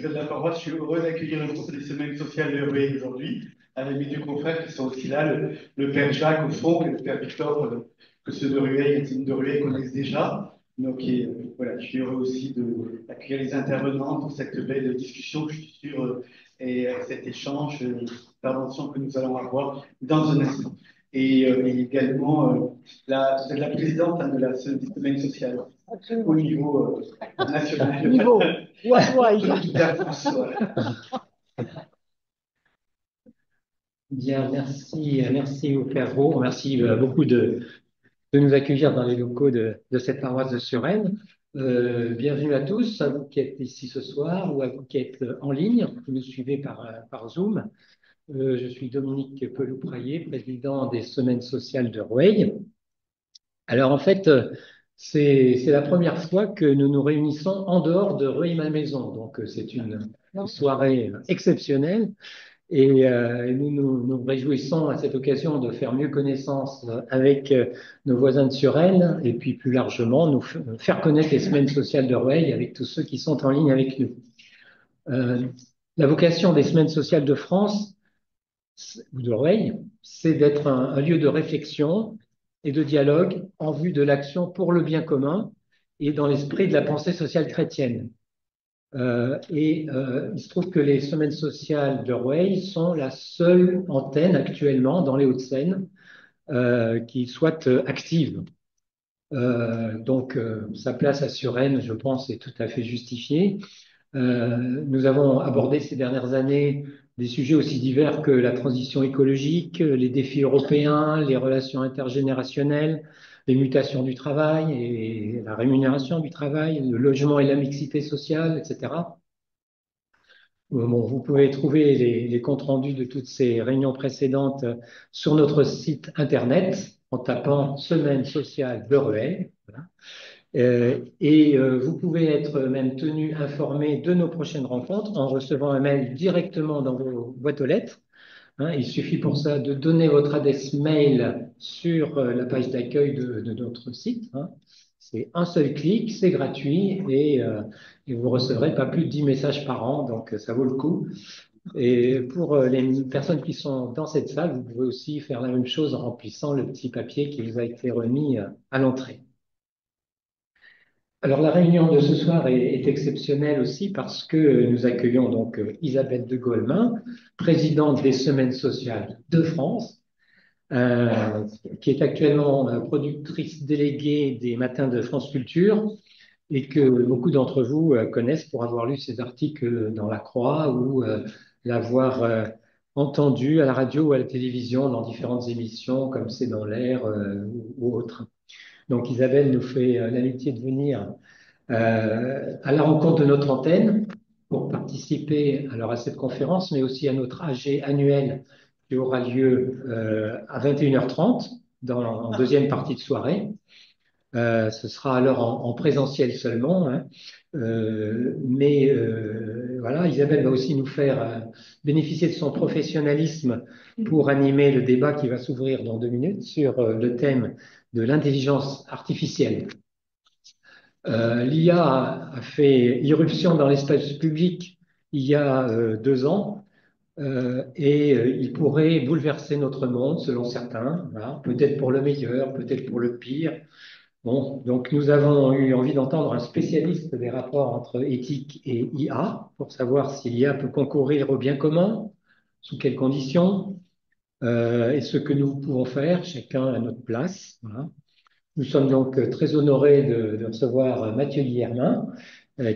curé de la paroisse. Je suis heureux d'accueillir le groupe des semaines sociales de Rueil aujourd'hui, avec mes deux confrères qui sont aussi là, le père Jacques au fond et le père Victor, que ceux de Rueil et de Rueil connaissent déjà. Donc, voilà, je suis heureux aussi d'accueillir les intervenants pour cette belle discussion, je suis sûr, et cet échange, d'intervention que nous allons avoir dans un instant. Et également, vous êtes la présidente, hein, de la semaine sociale au niveau national. Niveau worldwide. De toute la France, voilà. Bien, merci, merci au Père Vaux, merci beaucoup de nous accueillir dans les locaux de cette paroisse de Suresnes. Bienvenue à tous, à vous qui êtes ici ce soir ou à vous qui êtes en ligne, qui nous suivez par Zoom. Je suis Dominique Pelou-Praillé, président des Semaines sociales de Rueil. Alors en fait, c'est la première fois que nous nous réunissons en dehors de Rueil-Malmaison, donc c'est une soirée exceptionnelle. Et nous réjouissons à cette occasion de faire mieux connaissance avec nos voisins de Suresnes et puis plus largement faire connaître les semaines sociales de Rueil avec tous ceux qui sont en ligne avec nous. La vocation des semaines sociales de France ou de Rueil, c'est d'être un lieu de réflexion et de dialogue en vue de l'action pour le bien commun et dans l'esprit de la pensée sociale chrétienne. Il se trouve que les semaines sociales de Rueil sont la seule antenne actuellement dans les Hauts-de-Seine qui soit active. Donc, sa place à Suresnes, je pense, est tout à fait justifiée. Nous avons abordé ces dernières années des sujets aussi divers que la transition écologique, les défis européens, les relations intergénérationnelles, les mutations du travail et la rémunération du travail, le logement et la mixité sociale, etc. Bon, vous pouvez trouver les comptes rendus de toutes ces réunions précédentes sur notre site internet en tapant Semaine sociale de Rueil. Voilà. Vous pouvez être même tenu informé de nos prochaines rencontres en recevant un mail directement dans vos boîtes aux lettres. Hein, il suffit pour ça de donner votre adresse mail sur la page d'accueil de notre site. Hein. C'est un seul clic, c'est gratuit et vous recevrez pas plus de 10 messages par an, donc ça vaut le coup. Et pour les personnes qui sont dans cette salle, vous pouvez aussi faire la même chose en remplissant le petit papier qui vous a été remis à l'entrée. Alors la réunion de ce soir est exceptionnelle aussi parce que nous accueillons donc Isabelle de Golemin, présidente des Semaines sociales de France, qui est actuellement productrice déléguée des Matins de France Culture et que beaucoup d'entre vous connaissent pour avoir lu ses articles dans La Croix ou l'avoir entendu à la radio ou à la télévision dans différentes émissions comme C'est dans l'air ou autres. Donc Isabelle nous fait l'amitié de venir à la rencontre de notre antenne pour participer alors à cette conférence, mais aussi à notre AG annuel qui aura lieu à 21h30 en deuxième partie de soirée. Ce sera alors en présentiel seulement, hein. Voilà, Isabelle va aussi nous faire bénéficier de son professionnalisme pour animer le débat qui va s'ouvrir dans 2 minutes sur le thème de l'intelligence artificielle. L'IA a fait irruption dans l'espace public il y a 2 ans il pourrait bouleverser notre monde selon certains, voilà, peut-être pour le meilleur, peut-être pour le pire. Bon, donc nous avons eu envie d'entendre un spécialiste des rapports entre éthique et IA pour savoir si l'IA peut concourir au bien commun, sous quelles conditions, et ce que nous pouvons faire, chacun à notre place. Voilà. Nous sommes donc très honorés de recevoir Mathieu Guillermin,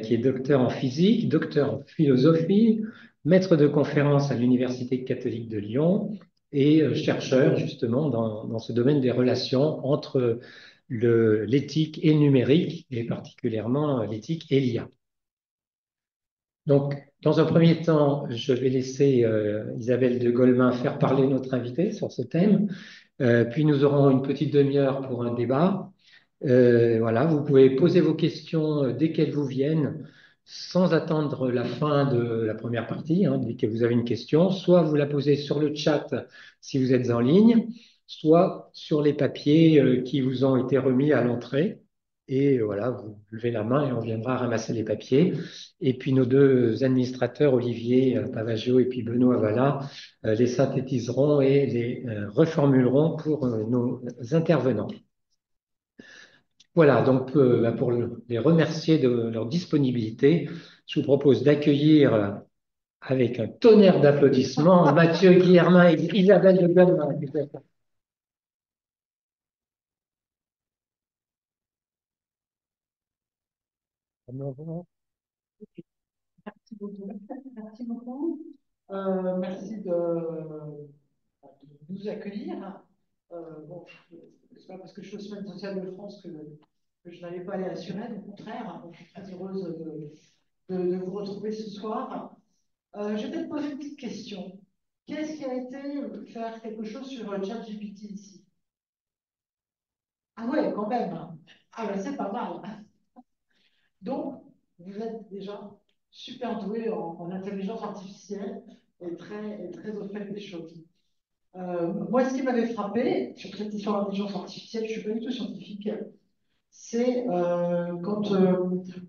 qui est docteur en physique, docteur en philosophie, maître de conférence à l'Université catholique de Lyon et chercheur justement dans ce domaine des relations entre l'éthique et le numérique, et particulièrement l'éthique et l'IA. Donc, dans un premier temps, je vais laisser Isabelle de Golemin faire parler notre invité sur ce thème. Puis nous aurons une petite demi-heure pour un débat. Voilà, vous pouvez poser vos questions dès qu'elles vous viennent, sans attendre la fin de la première partie, hein, dès que vous avez une question. Soit vous la posez sur le chat si vous êtes en ligne, soit sur les papiers qui vous ont été remis à l'entrée. Et voilà, vous levez la main et on viendra ramasser les papiers. Et puis nos deux administrateurs, Olivier Pavaggio et puis Benoît Vallat, les synthétiseront et les reformuleront pour nos intervenants. Voilà, donc pour les remercier de leur disponibilité, je vous propose d'accueillir avec un tonnerre d'applaudissements Mathieu Guillermin et Isabelle de Goldman. Merci beaucoup. Merci beaucoup. Merci de nous accueillir. Bon, c'est pas parce que je suis au Semaine sociale de France que je n'allais pas aller à la Suresnes, au contraire. Je suis très heureuse de vous retrouver ce soir. Je vais peut-être poser une petite question. Qu'est-ce qui a été faire quelque chose sur ChatGPT ici? Ah ouais, quand même. Ah ben c'est pas mal. Donc, vous êtes déjà super doué en intelligence artificielle et très au fait des choses. Moi, ce qui m'avait frappé sur cette histoire d'intelligence artificielle, je ne suis pas du tout scientifique, c'est quand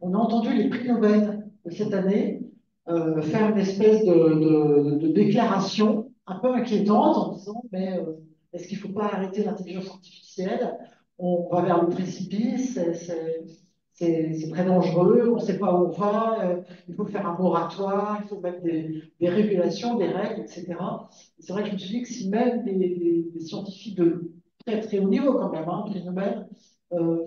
on a entendu les prix Nobel de cette année faire une espèce de déclaration un peu inquiétante en disant mais est-ce qu'il ne faut pas arrêter l'intelligence artificielle? On va vers le précipice, c'est très dangereux, on ne sait pas où on va, il faut faire un moratoire, il faut mettre des régulations, des règles, etc. C'est vrai que je me suis dit que si même des scientifiques de très très haut niveau quand même, hein, prix Nobel, euh,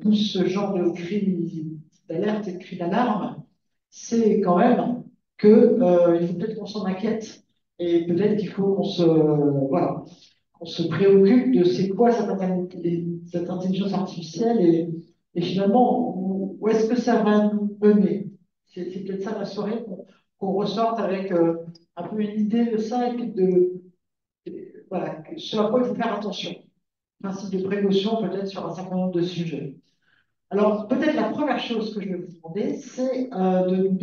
poussent ce genre de cri d'alerte et de cri d'alarme, c'est quand même que il faut peut-être qu'on s'en inquiète et peut-être qu'il faut voilà, qu'on se préoccupe de c'est quoi cette intelligence artificielle et finalement où est-ce que ça va nous mener. C'est peut-être ça la soirée qu'on ressorte avec un peu une idée de ça et puis voilà, ce à quoi il faut faire attention. Principe de précaution peut-être sur un certain nombre de sujets. Alors, peut-être la première chose que je vais vous demander, c'est de nous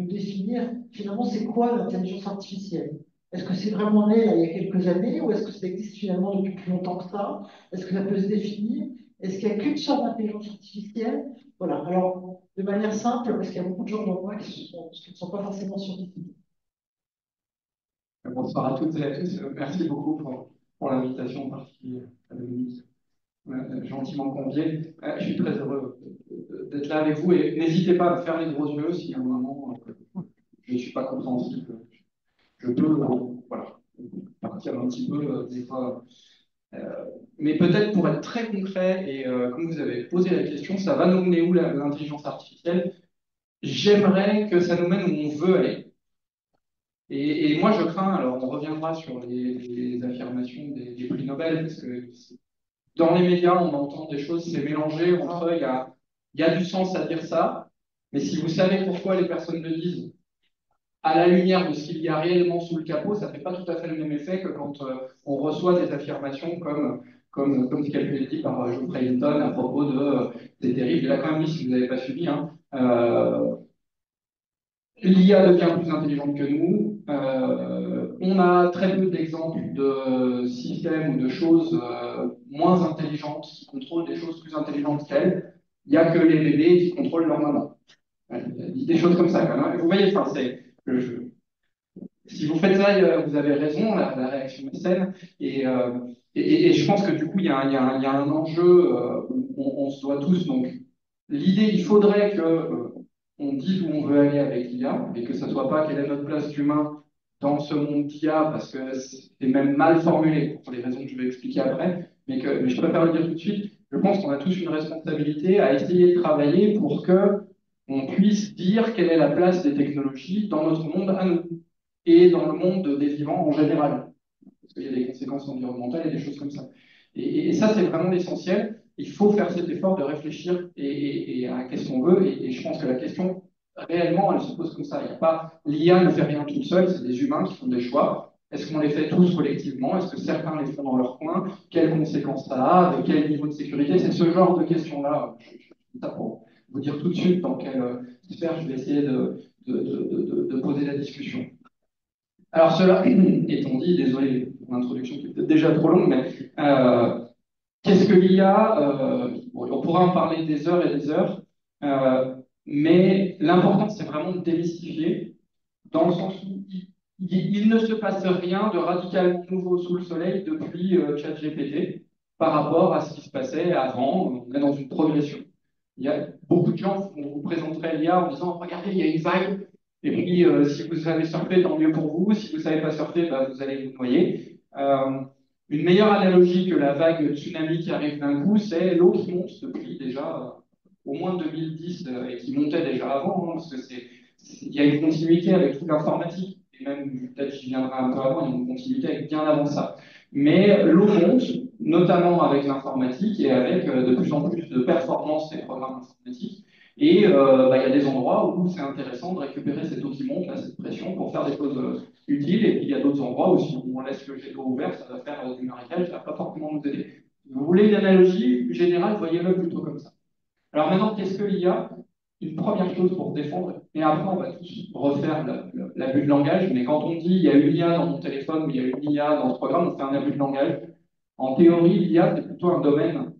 définir finalement c'est quoi l'intelligence artificielle. Est-ce que c'est vraiment né là, il y a quelques années ou est-ce que ça existe finalement depuis plus longtemps que ça? Est-ce que ça peut se définir? Est-ce qu'il n'y a qu'une sorte d'intelligence artificielle? Voilà, alors de manière simple, parce qu'il y a beaucoup de gens dans moi qui ne sont pas forcément scientifiques. Bonsoir à toutes et à tous. Merci beaucoup pour l'invitation en particulier à Dominique, gentiment conviée. Je suis très heureux d'être là avec vous et n'hésitez pas à me faire les gros yeux si à un moment je ne suis pas compréhensible. Je peux voilà, partir un petit peu des fois. Mais peut-être pour être très concret et comme vous avez posé la question, ça va nous mener où l'intelligence artificielle? J'aimerais que ça nous mène où on veut aller. Et moi, je crains, alors on reviendra sur les affirmations des prix Nobel, parce que dans les médias, on entend des choses, c'est mélangé entre il y a du sens à dire ça, mais si vous savez pourquoi les personnes le disent, à la lumière de ce qu'il y a réellement sous le capot, ça ne fait pas tout à fait le même effet que quand on reçoit des affirmations comme ce qui a été dit par Geoffrey Hinton à propos de c'est terrible. Il a quand même dit, si vous n'avez pas suivi, hein, l'IA devient plus intelligente que nous. On a très peu d'exemples de systèmes ou de choses moins intelligentes qui contrôlent des choses plus intelligentes qu'elles. Il n'y a que les bébés qui contrôlent leur maman. Des choses comme ça, quand même. Vous voyez, enfin, si vous faites ça, vous avez raison, la réaction est saine. Et je pense que du coup, il y a un enjeu où on se doit tous. Donc, l'idée, il faudrait que on dise où on veut aller avec l'IA et que ce ne soit pas quelle est notre place d'humain dans ce monde d'IA, parce que c'est même mal formulé pour les raisons que je vais expliquer après. Mais je préfère le dire tout de suite. Je pense qu'on a tous une responsabilité à essayer de travailler pour que on puisse dire quelle est la place des technologies dans notre monde à nous et dans le monde des vivants en général. Parce qu'il y a des conséquences environnementales et des choses comme ça. Et ça, c'est vraiment l'essentiel. Il faut faire cet effort de réfléchir et à qu'est-ce qu'on veut. Et je pense que la question, réellement, elle se pose comme ça. Il y a pas, l'IA ne fait rien toute seule, c'est des humains qui font des choix. Est-ce qu'on les fait tous collectivement? Est-ce que certains les font dans leur coin? Quelles conséquences ça a? De quel niveau de sécurité? C'est ce genre de questions-là. Je dis ça pour vous dire tout de suite dans quelle sphère je vais essayer de poser la discussion. Alors cela étant dit, désolé pour l'introduction qui est peut-être déjà trop longue, mais Qu'est-ce que l'IA? On pourra en parler des heures et des heures, mais l'important, c'est vraiment de démystifier, dans le sens où il ne se passe rien de radicalement nouveau sous le soleil depuis ChatGPT par rapport à ce qui se passait avant. On est dans une progression. Il y a beaucoup de gens qui vous présenteraient l'IA en disant, regardez, il y a une vague, et puis si vous savez surfer, tant mieux pour vous. Si vous ne savez pas surfer, bah, vous allez vous noyer. Une meilleure analogie que la vague tsunami qui arrive d'un coup, c'est l'eau qui monte depuis déjà au moins 2010 et qui montait déjà avant, hein, parce que il y a une continuité avec toute l'informatique, et même peut-être j'y viendrai un peu avant, il y a une continuité avec bien avant ça. Mais l'eau monte, notamment avec l'informatique et avec de plus en plus de performance des programmes informatiques. Et bah, il y a des endroits où c'est intéressant de récupérer cette eau qui monte, là, cette pression, pour faire des choses utiles. Et puis il y a d'autres endroits où si on laisse le jet d'eau ouvert, ça va faire du marécage, ça va pas forcément nous aider. Si vous voulez une analogie générale, voyez-le plutôt comme ça. Alors maintenant, qu'est-ce que l'IA? Une première chose pour défendre, et après on va tous refaire l'abus de langage, mais quand on dit il y a une IA dans mon téléphone ou il y a une IA dans ce programme, on fait un abus de langage. En théorie, l'IA, c'est plutôt un domaine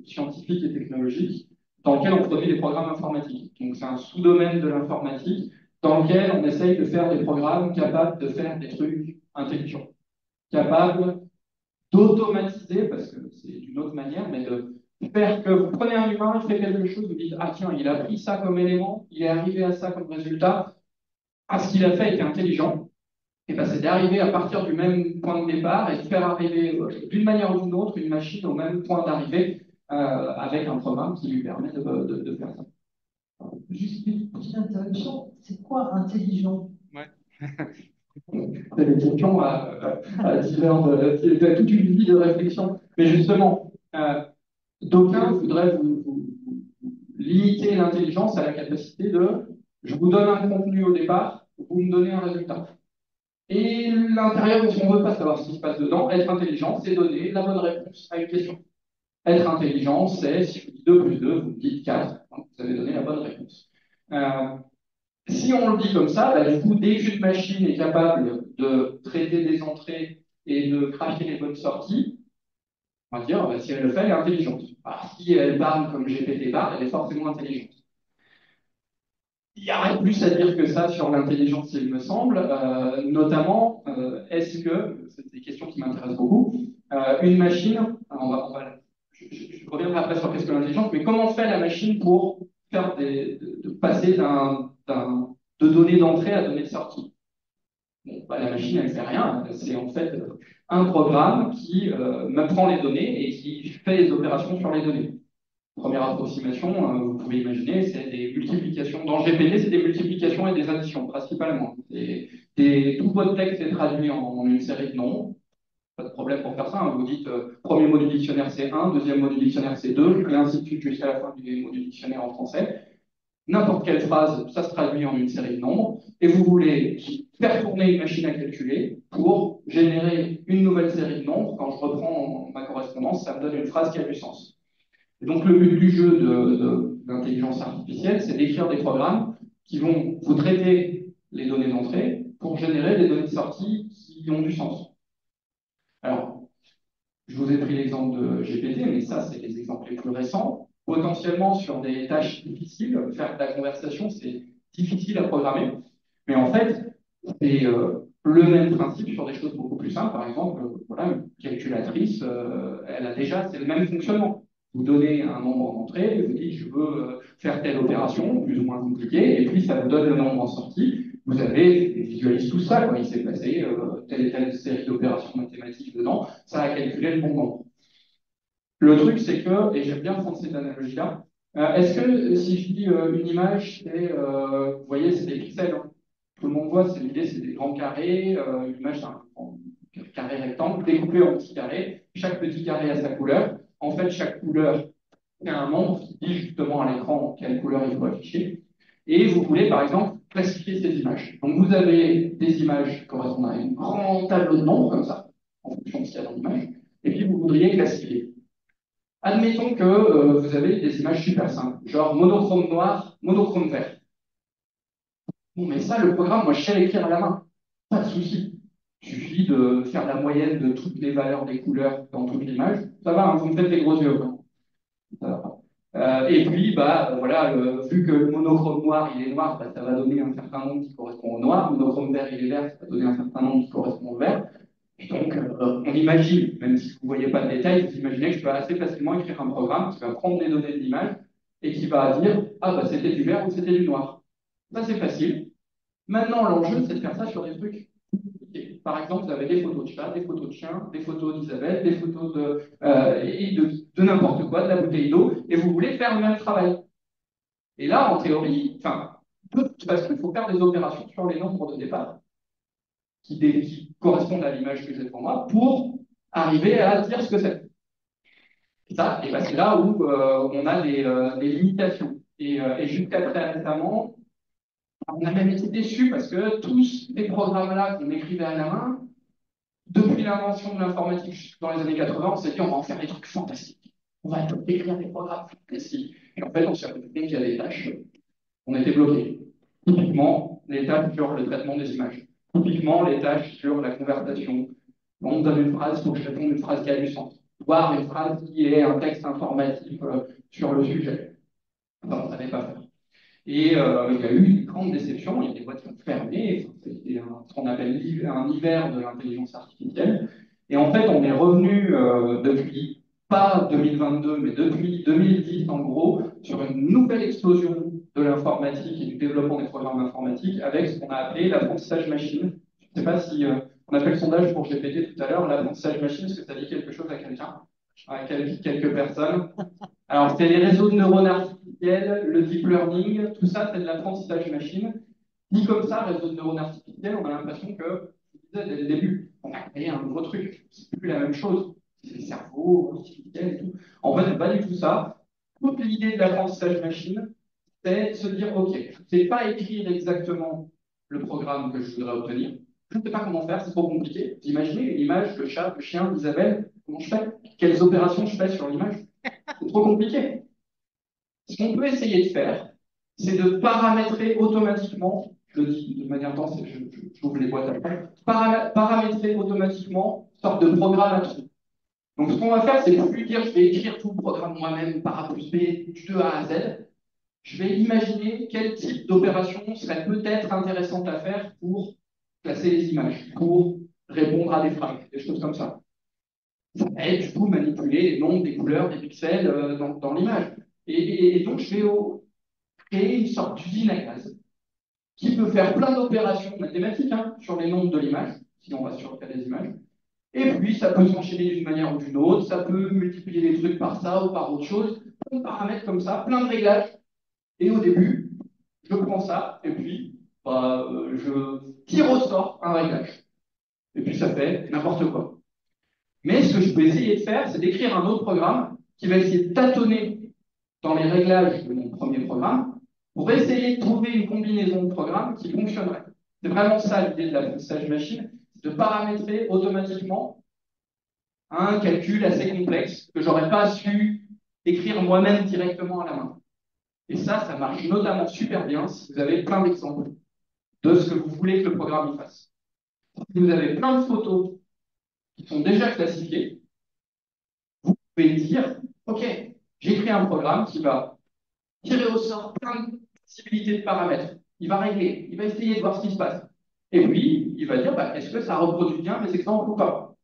scientifique et technologique dans lequel on produit des programmes informatiques. Donc c'est un sous-domaine de l'informatique dans lequel on essaye de faire des programmes capables de faire des trucs intelligents, capables d'automatiser, parce que c'est d'une autre manière, mais de faire que vous prenez un humain, il fait quelque chose, vous dites, ah tiens, il a pris ça comme élément, il est arrivé à ça comme résultat, ah, ce qu'il a fait était intelligent, et ben, c'est d'arriver à partir du même point de départ et de faire arriver d'une manière ou d'une autre une machine au même point d'arrivée avec un programme qui lui permet de faire ça. Juste une petite interruption. C'est quoi intelligent? Ouais. C'est des questions à diverses, toute une vie de réflexion. Mais justement, d'aucuns voudraient vous limiter l'intelligence à la capacité de je vous donne un contenu au départ, vous me donnez un résultat. Et l'intérieur, on ne veut pas savoir ce qui se passe dedans. Être intelligent, c'est donner la bonne réponse à une question. Être intelligent, c'est si je vous dis 2 plus 2, vous me dites 4, donc vous avez donné la bonne réponse. Si on le dit comme ça, bah, du coup, dès qu'une machine est capable de traiter des entrées et de cracher les bonnes sorties, on va dire, bah, si elle le fait, elle est intelligente. Alors, si elle parle comme GPT parle, elle est forcément intelligente. Il n'y a rien de plus à dire que ça sur l'intelligence, il me semble. Notamment, est-ce que, c'est des questions qui m'intéressent beaucoup, une machine, je reviendrai après sur qu'est-ce que l'intelligence, mais comment fait la machine pour faire de passer de données d'entrée à données de sortie? Bon, bah, la machine, elle ne fait rien. C'est en fait un programme qui me prend les données et qui fait les opérations sur les données. Première approximation, vous pouvez imaginer, c'est des multiplications. Dans GPT, c'est des multiplications et des additions, principalement. Tout votre texte est traduit en une série de nombres. Pas de problème pour faire ça. Hein. Vous dites, premier mot du dictionnaire, c'est 1, deuxième mot du dictionnaire, c'est 2, et ainsi de suite jusqu'à la fin du mot du dictionnaire en français. N'importe quelle phrase, ça se traduit en une série de nombres, et vous voulez faire tourner une machine à calculer pour générer une nouvelle série de nombres. Quand je reprends ma correspondance, ça me donne une phrase qui a du sens. Et donc, le but du jeu de l'intelligence artificielle, c'est d'écrire des programmes qui vont vous traiter les données d'entrée pour générer des données de sortie qui ont du sens. Alors, je vous ai pris l'exemple de GPT, mais ça, c'est les exemples les plus récents. Potentiellement, sur des tâches difficiles, faire de la conversation, c'est difficile à programmer. Mais en fait, c'est le même principe sur des choses beaucoup plus simples. Par exemple, voilà, une calculatrice, elle a déjà, c'est le même fonctionnement. Vous donnez un nombre en entrée, vous dites je veux faire telle opération, plus ou moins compliquée, et puis ça vous donne le nombre en sortie. Vous avez visualisé tout ça, quoi. Il s'est passé telle et telle série d'opérations mathématiques dedans, ça a calculé le bon nombre. Le truc, c'est que, et j'aime bien prendre cette analogie-là, est-ce que si je dis une image, c'est, vous voyez, c'est des pixels, hein. Tout le monde voit, c'est l'idée, c'est des grands carrés, une image, c'est un carré rectangle, découpé en petits carrés, chaque petit carré a sa couleur. En fait, chaque couleur a un nombre qui dit justement à l'écran quelle couleur il faut afficher. Et vous voulez, par exemple, classifier ces images. Donc, vous avez des images qui correspondent à un grand tableau de nombres, comme ça, en fonction de ce qu'il y a dans l'image, et puis vous voudriez classifier. Admettons que vous avez des images super simples, genre monochrome noir, monochrome vert. Bon, mais ça, le programme, moi, je sais l'écrire à la main. Pas de souci. Il suffit de faire la moyenne de toutes les valeurs des couleurs dans toute l'image. Ça va, hein, vous me faites les gros yeux, vraiment. Ça va. Et puis, voilà, vu que le monochrome noir, il est noir, ça va donner un certain nombre qui correspond au noir. Le monochrome vert, il est vert, ça va donner un certain nombre qui correspond au vert. Et donc, on imagine, même si vous ne voyez pas de détails, vous imaginez que je peux assez facilement écrire un programme qui va prendre les données de l'image et qui va dire, ah bah c'était du vert ou c'était du noir. Ça, c'est facile. Maintenant, l'enjeu, c'est de faire ça sur des trucs. Par exemple, vous avez des photos de chats, des photos de chiens, des photos d'Isabelle, des photos de n'importe quoi, de la bouteille d'eau, et vous voulez faire le même travail. Et là, en théorie, enfin, de toute façon, il faut faire des opérations sur les nombres de départ qui correspondent à l'image que j'ai devant moi pour arriver à dire ce que c'est. Ça, et ben, c'est là où on a des limitations. Et jusqu'à très récemment, on a même été déçus parce que tous ces programmes-là qu'on écrivait à la main, depuis l'invention de l'informatique dans les années 80, on s'est dit on va en faire des trucs fantastiques. On va écrire des programmes fantastiques. Et en fait, on s'est rendu compte qu'il y a des tâches, on était bloqués. Typiquement, les tâches sur le traitement des images. Typiquement, les tâches sur la conversation. On me donne une phrase, il faut que je réponde une phrase qui a du sens. Voire une phrase qui est un texte informatif sur le sujet. Enfin, on ne savait pas faire. Et il y a eu une grande déception, il y a des boîtes qui ont fermé, c'était ce qu'on appelle un hiver de l'intelligence artificielle. Et en fait, on est revenu depuis, pas 2022, mais depuis 2010 en gros, sur une nouvelle explosion de l'informatique et du développement des programmes informatiques avec ce qu'on a appelé l'apprentissage machine. Je ne sais pas si on a fait le sondage pour GPT tout à l'heure, l'apprentissage machine, est-ce que ça dit quelque chose à quelqu'un, à quelques personnes? Alors, c'est les réseaux de neurones artificiels, le deep learning, tout ça, c'est de l'apprentissage machine. Dit comme ça, réseau de neurones artificiels, on a l'impression que, je disais dès le début, on a créé un nouveau truc. C'est plus la même chose. C'est le cerveau artificiel et tout. En fait, c'est pas du tout ça. Toute l'idée de l'apprentissage machine, c'est de se dire, OK, je ne sais pas écrire exactement le programme que je voudrais obtenir. Je ne sais pas comment faire, c'est trop compliqué. Vous imaginez une image, le chat, le chien, d'Isabelle, comment je fais? Quelles opérations je fais sur l'image? C'est trop compliqué. Ce qu'on peut essayer de faire, c'est de paramétrer automatiquement, je le dis de manière dense, j'ouvre les boîtes après, paramétrer automatiquement une sorte de programme à trous. Donc ce qu'on va faire, c'est plus dire je vais écrire tout le programme moi-même par A plus B de A à Z. Je vais imaginer quel type d'opération serait peut-être intéressante à faire pour classer les images, pour répondre à des phrases, des choses comme ça. Ça va être du coup manipuler les nombres, des couleurs, des pixels dans l'image. Et donc, je vais créer une sorte d'usine à gaz qui peut faire plein d'opérations mathématiques sur les nombres de l'image, si on va sur le cas des images. Et puis, ça peut s'enchaîner d'une manière ou d'une autre, ça peut multiplier les trucs par ça ou par autre chose, plein de paramètres comme ça, plein de réglages. Et au début, je prends ça, et puis, je tire au sort un réglage. Et puis, ça fait n'importe quoi. Mais ce que je peux essayer de faire, c'est d'écrire un autre programme qui va essayer de tâtonner dans les réglages de mon premier programme pour essayer de trouver une combinaison de programmes qui fonctionnerait. C'est vraiment ça l'idée de l'apprentissage machine, de paramétrer automatiquement un calcul assez complexe que j'aurais pas su écrire moi-même directement à la main. Et ça marche notamment super bien si vous avez plein d'exemples de ce que vous voulez que le programme y fasse. Si vous avez plein de photos qui sont déjà classifiées, vous pouvez dire, OK, j'ai écrit un programme qui va tirer au sort plein de possibilités de paramètres. Il va régler, il va essayer de voir ce qui se passe. Et puis, il va dire, est-ce que ça reproduit bien mes exemples ou pas?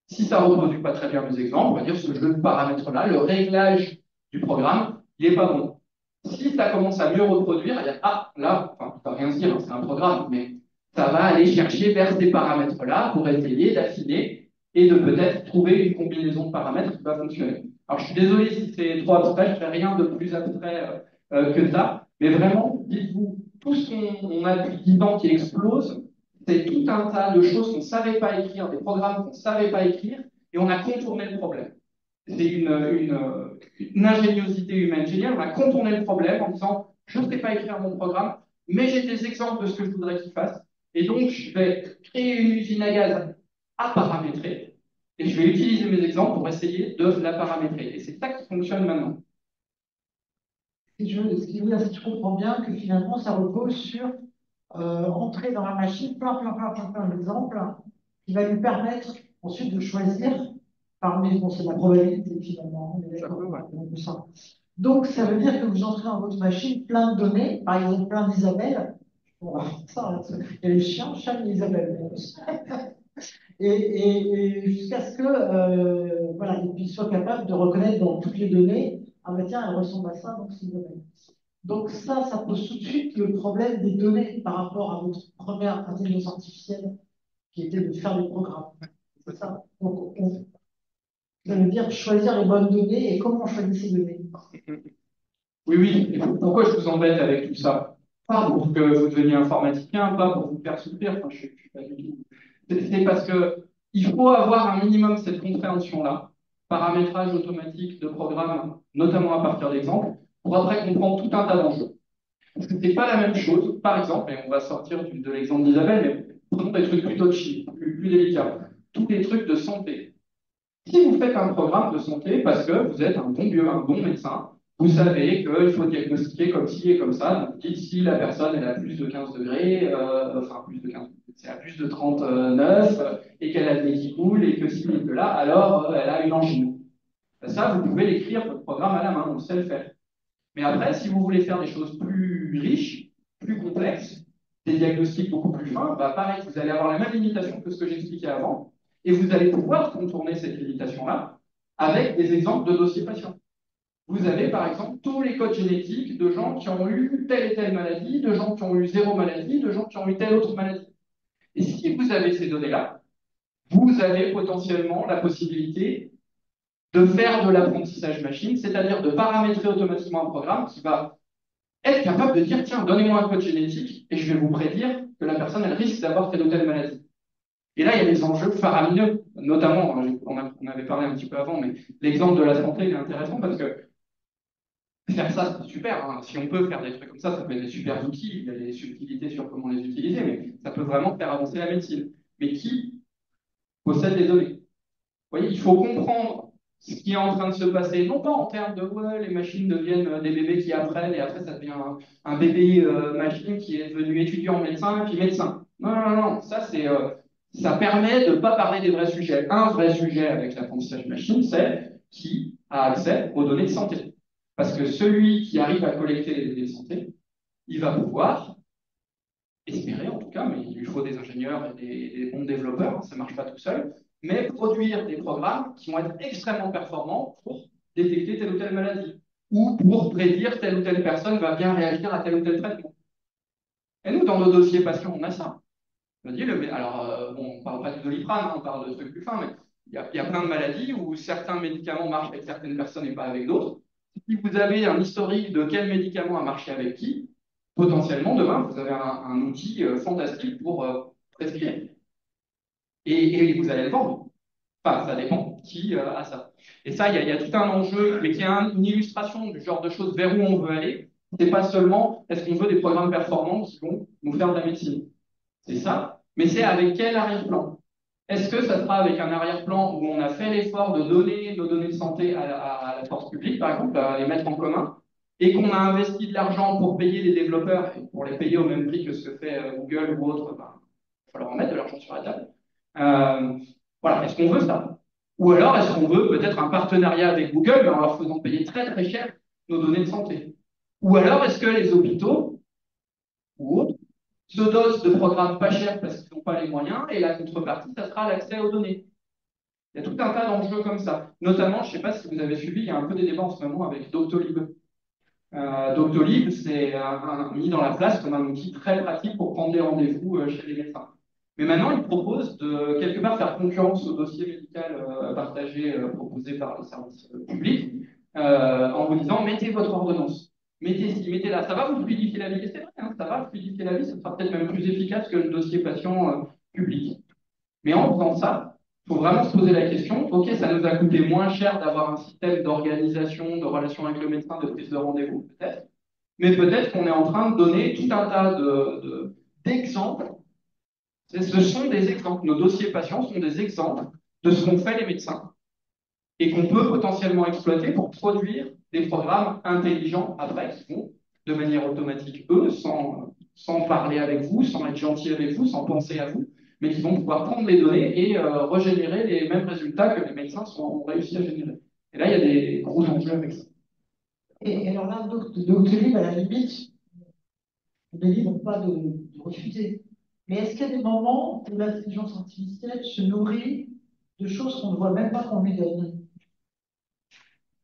Si ça ne reproduit pas très bien mes exemples, on va dire ce jeu de paramètres-là, le réglage du programme, il n'est pas bon. Si ça commence à mieux reproduire, il y a, là, enfin, ça ne va rien se dire, c'est un programme, mais ça va aller chercher vers ces paramètres-là pour essayer d'affiner et de peut-être trouver une combinaison de paramètres qui va fonctionner. Alors, je suis désolé si c'est trop abstrait, je ne fais rien de plus abstrait que ça, mais vraiment, dites-vous, tout ce qu'on a depuis 10 ans qui explose, c'est tout un tas de choses qu'on ne savait pas écrire, des programmes qu'on ne savait pas écrire, et on a contourné le problème. C'est une ingéniosité humaine géniale. On a contourné le problème en disant je ne sais pas écrire mon programme, mais j'ai des exemples de ce que je voudrais qu'il fasse. Et donc, je vais créer une usine à gaz à paramétrer et je vais utiliser mes exemples pour essayer de la paramétrer. Et c'est ça qui fonctionne maintenant. Ce qui veut dire, si je comprends bien, que finalement, ça repose sur entrer dans la machine plein d'exemples qui va lui permettre ensuite de choisir parmi, bon, c'est la probabilité finalement, on est d'accord, de ça. Donc, ça veut dire que vous entrez dans votre machine plein de données, par exemple plein d'Isabelle. On va faire ça, hein, il y a les chiens, chat et Isabelle. Et jusqu'à ce que voilà, il soit capable de reconnaître dans toutes les données, ah ben tiens, elle ressemble à ça, donc c'est une donnée. Donc ça pose tout de suite le problème des données par rapport à votre première intelligence artificielle qui était de faire des programmes. C'est ça. Donc, ça veut dire choisir les bonnes données et comment on choisit ces données. Oui, oui. Et pourquoi je vous embête avec tout ça? Pas pour que vous deveniez informaticien, pas pour vous faire souffrir. Enfin, je suis pas du tout. C'est parce que il faut avoir un minimum cette compréhension-là, paramétrage automatique de programmes, notamment à partir d'exemples, pour après comprendre tout un tas d'enjeux. Parce que c'est pas la même chose, par exemple, et on va sortir de l'exemple d'Isabelle, mais prenons des trucs plutôt chill, plus délicats. Tous les trucs de santé. Si vous faites un programme de santé parce que vous êtes un bon médecin, vous savez qu'il faut diagnostiquer comme ci et comme ça. Donc, dites si la personne elle a plus de 15 degrés, enfin plus de 15, c'est à plus de 39, et qu'elle a le nez qui coule, et que si et que là, alors elle a une angine. Ça, vous pouvez l'écrire, votre programme à la main, on sait le faire. Mais après, si vous voulez faire des choses plus riches, plus complexes, des diagnostics beaucoup plus fins, bah pareil, vous allez avoir la même limitation que ce que j'expliquais avant, et vous allez pouvoir contourner cette limitation-là avec des exemples de dossiers patients. Vous avez par exemple tous les codes génétiques de gens qui ont eu telle et telle maladie, de gens qui ont eu zéro maladie, de gens qui ont eu telle autre maladie. Et si vous avez ces données-là, vous avez potentiellement la possibilité de faire de l'apprentissage machine, c'est-à-dire de paramétrer automatiquement un programme qui va être capable de dire, tiens, donnez-moi un code génétique et je vais vous prédire que la personne, elle risque d'avoir telle ou telle maladie. Et là, il y a des enjeux faramineux, notamment, on avait parlé un petit peu avant, mais l'exemple de la santé, il est intéressant parce que faire ça, c'est super. Hein. Si on peut faire des trucs comme ça peut être des super outils, il y a des subtilités sur comment les utiliser, mais ça peut vraiment faire avancer la médecine. Mais qui possède les données? Vous voyez, il faut comprendre ce qui est en train de se passer, non pas en termes de ouais, les machines deviennent des bébés qui apprennent et après ça devient un bébé machine qui est devenu étudiant en médecin et puis médecin. Non, non, non, non. Ça permet de ne pas parler des vrais sujets. Un vrai sujet avec l'apprentissage machine, c'est qui a accès aux données de santé. Parce que celui qui arrive à collecter les données de santé, il va pouvoir, espérer en tout cas, mais il lui faut des ingénieurs et des bons développeurs, hein, ça ne marche pas tout seul, mais produire des programmes qui vont être extrêmement performants pour détecter telle ou telle maladie ou pour prédire telle ou telle personne va bien réagir à tel ou tel traitement. Et nous, dans nos dossiers patients, on a ça. Alors, bon, on ne parle pas du Doliprane, hein, on parle de trucs plus fins, mais il y a plein de maladies où certains médicaments marchent avec certaines personnes et pas avec d'autres. Si vous avez un historique de quel médicament a marché avec qui, potentiellement, demain, vous avez un outil fantastique pour prescrire. Et vous allez le vendre. Enfin, ça dépend qui a ça. Et ça, il y a tout un enjeu, mais qui est une illustration du genre de choses vers où on veut aller. C'est pas seulement est-ce qu'on veut des programmes performants qui vont nous faire de la médecine. C'est ça, mais c'est avec quel arrière-plan? Est-ce que ça sera avec un arrière-plan où on a fait l'effort de donner nos données de santé à la force publique, par exemple, à les mettre en commun, et qu'on a investi de l'argent pour payer les développeurs et pour les payer au même prix que ce que fait Google ou autre, ben, il va falloir en mettre de l'argent sur la table. Voilà, est-ce qu'on veut ça? Ou alors est-ce qu'on veut peut-être un partenariat avec Google, mais en leur faisant payer très très cher nos données de santé? Ou alors est-ce que les hôpitaux ou autres se dotent de programmes pas chers parce qu'ils n'ont pas les moyens, et la contrepartie, ça sera l'accès aux données. Il y a tout un tas d'enjeux comme ça. Notamment, je ne sais pas si vous avez suivi, il y a un peu des débats en ce moment avec Doctolib. Doctolib, c'est mis dans la place comme un outil très pratique pour prendre des rendez-vous chez les médecins. Mais maintenant, il propose de quelque part faire concurrence au dossier médical partagé proposé par les services publics en vous disant mettez votre ordonnance. Mettez là, ça va vous fluidifier la vie. Et c'est vrai, hein, ça va fluidifier la vie, ça sera peut-être même plus efficace que le dossier patient public. Mais en faisant ça, il faut vraiment se poser la question, ok, ça nous a coûté moins cher d'avoir un système d'organisation, de relation avec le médecin, de prise de rendez-vous, peut-être, mais peut-être qu'on est en train de donner tout un tas d'exemples. Ce sont des exemples, nos dossiers patients sont des exemples de ce qu'ont fait les médecins et qu'on peut potentiellement exploiter pour produire des programmes intelligents après qui vont, de manière automatique, eux, sans sans parler avec vous, sans être gentil avec vous, sans penser à vous, mais qui vont pouvoir prendre les données et régénérer les mêmes résultats que les médecins ont réussi à générer. Et là, il y a des gros enjeux avec ça. Et alors là, Doctolib, à la limite, ne délivre pas de refuser. Mais est-ce qu'il y a des moments où l'intelligence artificielle se nourrit de choses qu'on ne voit même pas qu'on lui donne?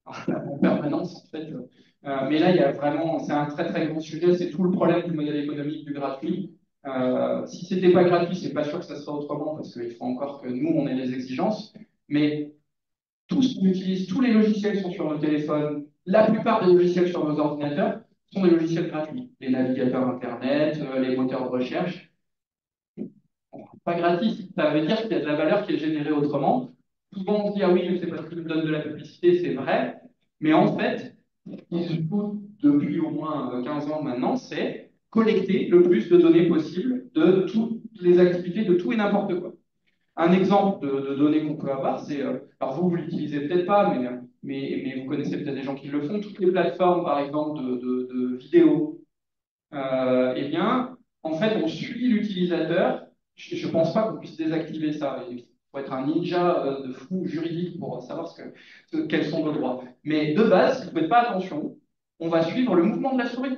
En permanence, en fait. Mais là, il y a vraiment, c'est un très très grand sujet, c'est tout le problème du modèle économique du gratuit. Si c'était pas gratuit, c'est pas sûr que ça serait autrement, parce qu'il faut encore que nous, on ait des exigences. Mais tout ce qu'on utilise, tous les logiciels sont sur nos téléphones, la plupart des logiciels sur nos ordinateurs sont des logiciels gratuits. Les navigateurs Internet, les moteurs de recherche, pas gratis. Ça veut dire qu'il y a de la valeur qui est générée autrement. Souvent, on se dit, ah oui, mais c'est parce qu'ils nous donnent de la publicité, c'est vrai. Mais en fait, il se fout depuis au moins 15 ans maintenant, c'est collecter le plus de données possible de toutes les activités, de tout et n'importe quoi. Un exemple de données qu'on peut avoir, c'est, alors vous l'utilisez peut-être pas, mais vous connaissez peut-être des gens qui le font, toutes les plateformes, par exemple, de vidéos. Eh bien, en fait, on suit l'utilisateur. Je ne pense pas qu'on puisse désactiver ça. Il faut être un ninja de fou juridique pour savoir quels sont nos droits. Mais de base, si vous ne faites pas attention, on va suivre le mouvement de la souris.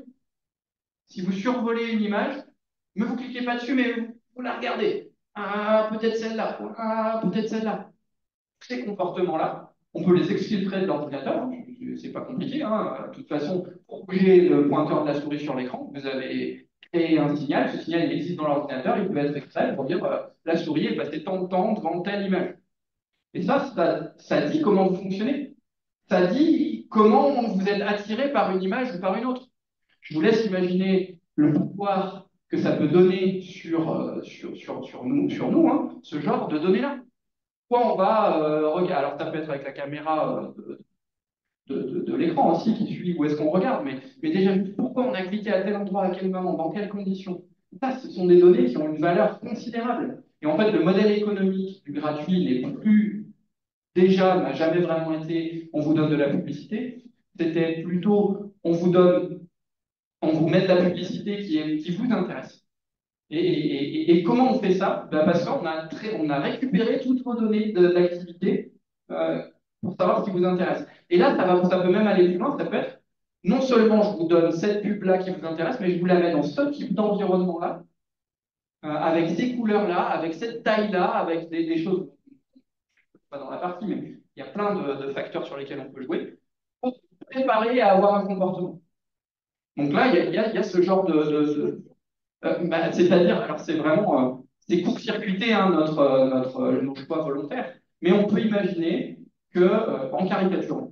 Si vous survolez une image, ne vous cliquez pas dessus, mais vous la regardez. Ah, peut-être celle-là. Ah, peut-être celle-là. Ces comportements-là, on peut les exfiltrer de l'ordinateur. C'est pas compliqué, hein. De toute façon, pour bouger le pointeur de la souris sur l'écran, vous avez créé un signal. Ce signal, il existe dans l'ordinateur. Il peut être extrait pour dire la souris est passée tant de temps devant telle image. Et ça dit comment vous fonctionnez. Ça dit comment vous êtes attiré par une image ou par une autre. Je vous laisse imaginer le pouvoir que ça peut donner sur nous hein, ce genre de données-là. Pourquoi on va regarder? Alors, ça peut être avec la caméra de l'écran aussi qui suit où est-ce qu'on regarde, mais déjà, pourquoi on a cliqué à tel endroit, à quel moment, dans quelles conditions? Ça, ce sont des données qui ont une valeur considérable. Et en fait, le modèle économique du gratuit n'est plus, déjà, n'a jamais vraiment été on vous donne de la publicité. C'était plutôt on vous met de la publicité qui vous intéresse. Et comment on fait ça? Ben parce on a récupéré toutes vos données d'activité pour savoir ce qui vous intéresse. Et là, ça peut même aller plus loin. Ça peut être non seulement je vous donne cette pub-là qui vous intéresse, mais je vous la mets dans ce type d'environnement-là, avec ces couleurs-là, avec cette taille-là, avec des choses, pas dans la partie, mais il y a plein de facteurs sur lesquels on peut jouer, pour se préparer à avoir un comportement. Donc là, il y a ce genre c'est-à-dire, alors c'est vraiment, c'est court-circuiter hein, nos choix volontaires, mais on peut imaginer que, en caricature,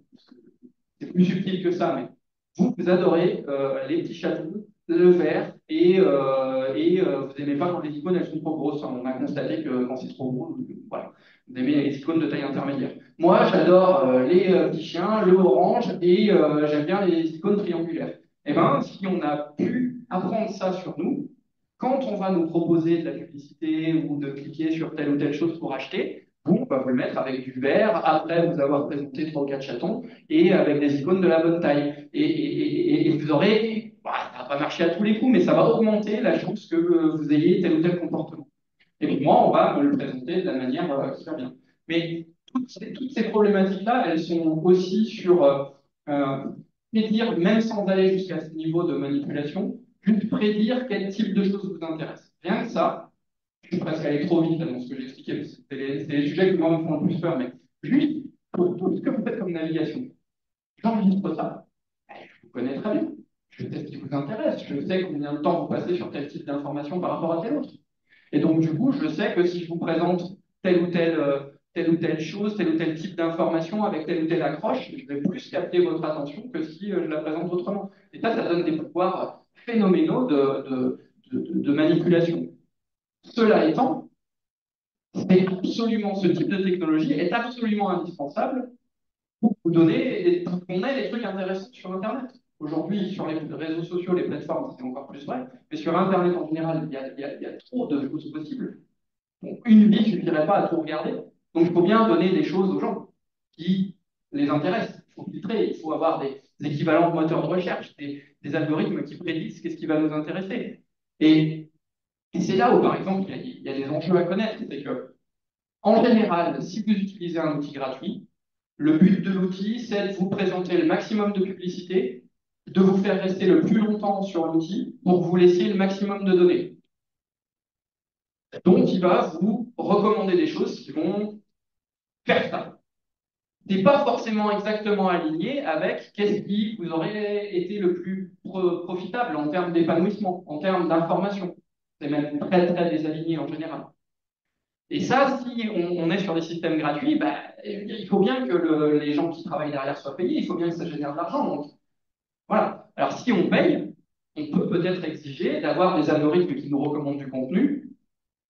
c'est plus subtil que ça, mais vous adorez les petits chatons, le vert, vous n'aimez pas quand les icônes elles sont trop grosses. On a constaté que quand c'est trop gros, voilà, vous aimez les icônes de taille intermédiaire. Moi, j'adore les petits chiens, le orange, et j'aime bien les icônes triangulaires. Eh bien, si on a pu apprendre ça sur nous, quand on va nous proposer de la publicité ou de cliquer sur telle ou telle chose pour acheter, on va vous le mettre avec du vert, après vous avoir présenté 3 ou 4 chatons, et avec des icônes de la bonne taille. Et vous aurez, ça va pas marcher à tous les coups, mais ça va augmenter la chance que vous ayez tel ou tel comportement. Et puis moi, on va me le présenter de la manière qui va bien. Mais toutes ces problématiques-là, elles sont aussi sur prédire, même sans aller jusqu'à ce niveau de manipulation, juste prédire quel type de choses vous intéresse. Rien que ça, je suis presque allé trop vite dans ce que j'ai expliqué, c'est les sujets qui moi me font le plus peur, mais juste pour tout ce que vous faites comme navigation, j'enregistre ça, je vous connais très bien, je sais ce qui vous intéresse, je sais combien de temps vous passez sur tel type d'information par rapport à tel autre. Et donc, du coup, je sais que si je vous présente telle ou telle chose, tel ou tel type d'information avec telle ou telle accroche, je vais plus capter votre attention que si je la présente autrement. Et ça donne des pouvoirs phénoménaux de manipulation. Cela étant, ce type de technologie est absolument indispensable pour vous donner, pour qu'on ait des trucs intéressants sur Internet. Aujourd'hui, sur les réseaux sociaux, les plateformes, c'est encore plus vrai, mais sur Internet en général, il y a trop de choses possibles. Donc, une vie ne suffirait pas à tout regarder. Donc, il faut bien donner des choses aux gens qui les intéressent. Il faut filtrer, il faut avoir des équivalents de moteurs de recherche, des algorithmes qui prédisent qu'est-ce qui va nous intéresser. Et c'est là où, par exemple, il y a des enjeux à connaître. C'est que, en général, si vous utilisez un outil gratuit, le but de l'outil, c'est de vous présenter le maximum de publicité, de vous faire rester le plus longtemps sur l'outil pour que vous laissiez le maximum de données. Donc, il va vous recommander des choses qui vont faire ça. C'est pas forcément exactement aligné avec qu'est-ce qui vous aurait été le plus profitable en termes d'épanouissement, en termes d'information. C'est même très, très désaligné en général. Et ça, si on est sur des systèmes gratuits, bah, il faut bien que les gens qui travaillent derrière soient payés, il faut bien que ça génère de l'argent. Donc, voilà. Alors, si on paye, on peut peut-être exiger d'avoir des algorithmes qui nous recommandent du contenu.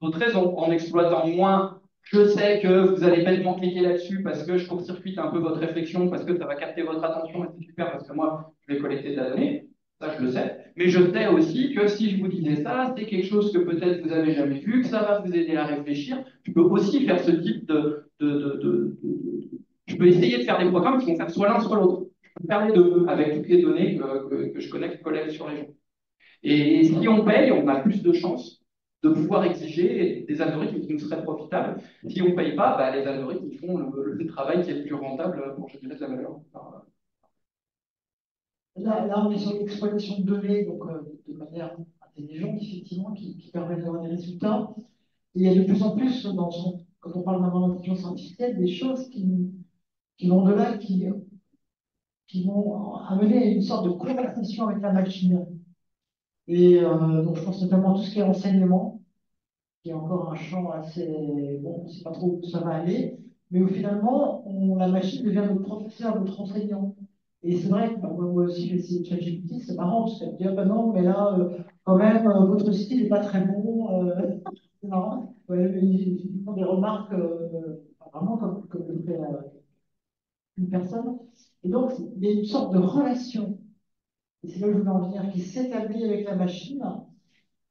D'autres raisons, en exploitant moins, je sais que vous allez bêtement cliquer là-dessus parce que je court-circuite un peu votre réflexion, parce que ça va capter votre attention et c'est super parce que moi, je vais collecter de la donnée. Ça, je le sais. Mais je sais aussi que si je vous disais ça, c'est quelque chose que peut-être vous n'avez jamais vu, que ça va vous aider à réfléchir. Je peux aussi faire ce type Je peux essayer de faire des programmes qui vont faire soit l'un, soit l'autre. Je peux faire les deux avec toutes les données que je collecte sur les gens. Et si on paye, on a plus de chances de pouvoir exiger des algorithmes qui nous seraient profitables. Si on ne paye pas, bah, les algorithmes ils font le travail qui est le plus rentable pour générer de la valeur. Là, on est sur l'exploitation de données donc, de manière intelligente, effectivement, qui permet d'avoir des résultats. Et il y a de plus en plus, quand on parle d'intelligence artificielle, des choses qui vont de là, qui vont amener une sorte de conversation avec la machine. Et donc, je pense notamment à tout ce qui est enseignement, qui est encore un champ assez. Bon, on ne sait pas trop où ça va aller, mais où finalement, la machine devient notre professeur, notre enseignant. Et c'est vrai que bah, moi aussi, j'ai essayé ChatGPT, c'est marrant, parce qu'elle me dit, ah ben non, mais là, quand même, votre style n'est pas très bon. C'est marrant. Ouais, mais ils font des remarques vraiment comme le ferait une personne. Et donc, il y a une sorte de relation, et c'est là où je voulais en venir, qui s'établit avec la machine.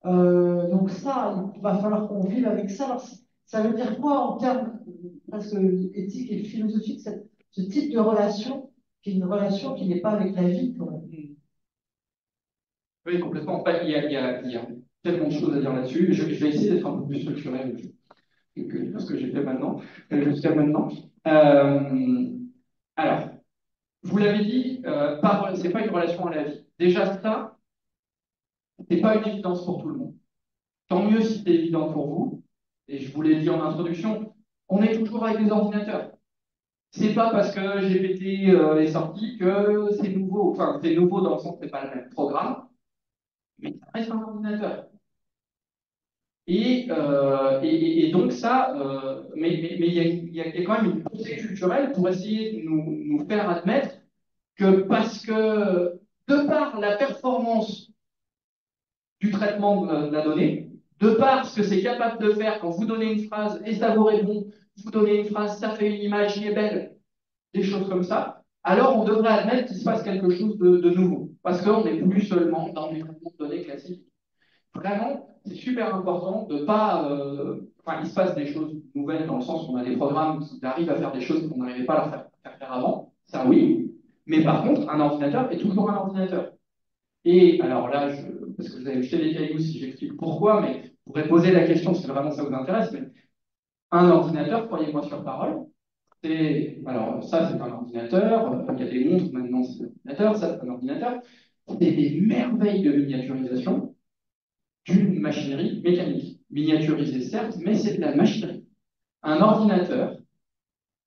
Donc ça, il va falloir qu'on vive avec ça. Alors, ça veut dire quoi en termes parce que éthiques et philosophiques, ce type de relation, qui est une relation qui n'est pas avec la vie, quand même. Oui, complètement. Enfin, il y a tellement de choses à dire là-dessus. Je vais essayer d'être un peu plus structuré que ce que j'ai fait maintenant, jusqu'à maintenant. Alors, vous l'avez dit, c'est pas une relation à la vie. Déjà, ça, c'est pas une évidence pour tout le monde. Tant mieux si c'est évident pour vous. Et je vous l'ai dit en introduction, on est toujours avec des ordinateurs. C'est pas parce que GPT est sorti que c'est nouveau. Enfin, c'est nouveau dans le sens que c'est pas le même programme, mais ça reste un ordinateur. Et donc ça, mais il y a quand même une poussée culturelle pour essayer de nous faire admettre que parce que de par la performance du traitement de la donnée, de par ce que c'est capable de faire quand vous donnez une phrase et ça vous répond, vous donnez une phrase, ça fait une image qui est belle, des choses comme ça, alors on devrait admettre qu'il se passe quelque chose de nouveau. Parce qu'on n'est plus seulement dans des traitements de données classiques. Vraiment, c'est super important de pas. Enfin, il se passe des choses nouvelles dans le sens où on a des programmes qui arrivent à faire des choses qu'on n'arrivait pas à faire avant. Ça, oui. Mais par contre, un ordinateur est toujours un ordinateur. Et alors là, parce que vous allez me jeter des cailloux si j'explique pourquoi, mais vous pourrez poser la question si vraiment ça vous intéresse. Mais un ordinateur, croyez-moi sur parole, alors ça, c'est un ordinateur. Il y a des montres maintenant, c'est un ordinateur. Ça, c'est un ordinateur. C'est des merveilles de miniaturisation d'une machinerie mécanique. Miniaturisée, certes, mais c'est de la machinerie. Un ordinateur,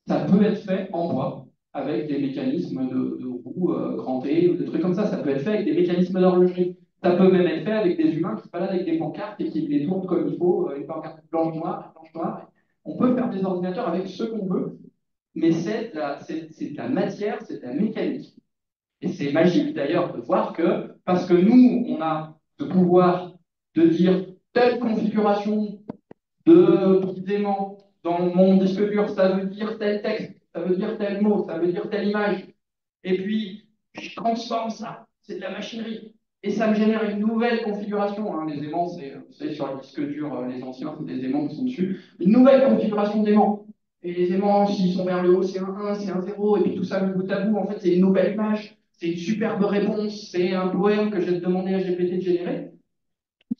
ça peut être fait en bois, avec des mécanismes de roues crantées, ou des trucs comme ça. Ça peut être fait avec des mécanismes d'horlogerie. Ça peut même être fait avec des humains qui se baladent avec des pancartes et qui les tournent comme il faut, une pancarte blanche-noire, blanche-noire. On peut faire des ordinateurs avec ce qu'on veut, mais c'est de la matière, c'est de la mécanique. Et c'est magique d'ailleurs de voir que, parce que nous, on a ce pouvoir de dire telle configuration de précisément dans mon disque dur, ça veut dire tel texte, ça veut dire tel mot, ça veut dire telle image. Et puis, je transforme ça, c'est de la machinerie. Et ça me génère une nouvelle configuration. Hein. Les aimants, c'est sur les disques durs, les anciens, c'est des aimants qui sont dessus. Une nouvelle configuration d'aimants. Et les aimants, s'ils sont vers le haut, c'est un 1, c'est un 0, et puis tout ça, bout à bout, en fait, c'est une nouvelle image, c'est une superbe réponse, c'est un poème que j'ai demandé à GPT de générer.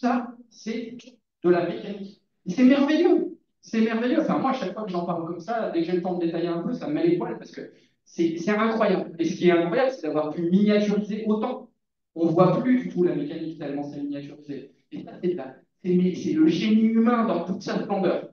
ça, c'est de la mécanique. Et c'est merveilleux. C'est merveilleux. Enfin, moi, à chaque fois que j'en parle comme ça, dès que j'ai le temps de détailler un peu, ça me met les poils parce que c'est incroyable. Et ce qui est incroyable, c'est d'avoir pu miniaturiser autant. On ne voit plus du tout la mécanique tellement c'est miniaturisé. Et ça, c'est le génie humain dans toute sa splendeur.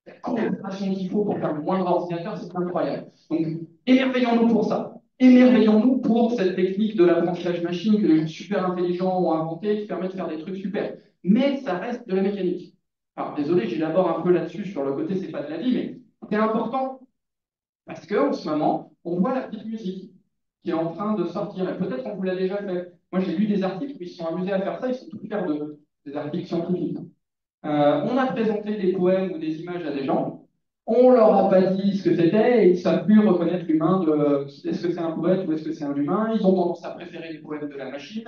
La coopération qu'il faut pour faire le moindre ordinateur, c'est incroyable. Donc, émerveillons-nous pour ça. Émerveillons-nous pour cette technique de l'apprentissage machine que les gens super intelligents ont inventée, qui permet de faire des trucs super. Mais ça reste de la mécanique. Alors, désolé, j'élabore un peu là-dessus, sur le côté, c'est pas de la vie, mais c'est important. Parce qu'en ce moment, on voit la petite musique qui est en train de sortir. Et peut-être qu'on vous l'a déjà fait. Moi, j'ai lu des articles où ils se sont amusés à faire ça, ils sont tous fiers des articles scientifiques. On a présenté des poèmes ou des images à des gens, on leur a pas dit ce que c'était et ils ne savent plus reconnaître l'humain de est-ce que c'est un poète ou est-ce que c'est un humain. Ils ont tendance à préférer les poèmes de la machine,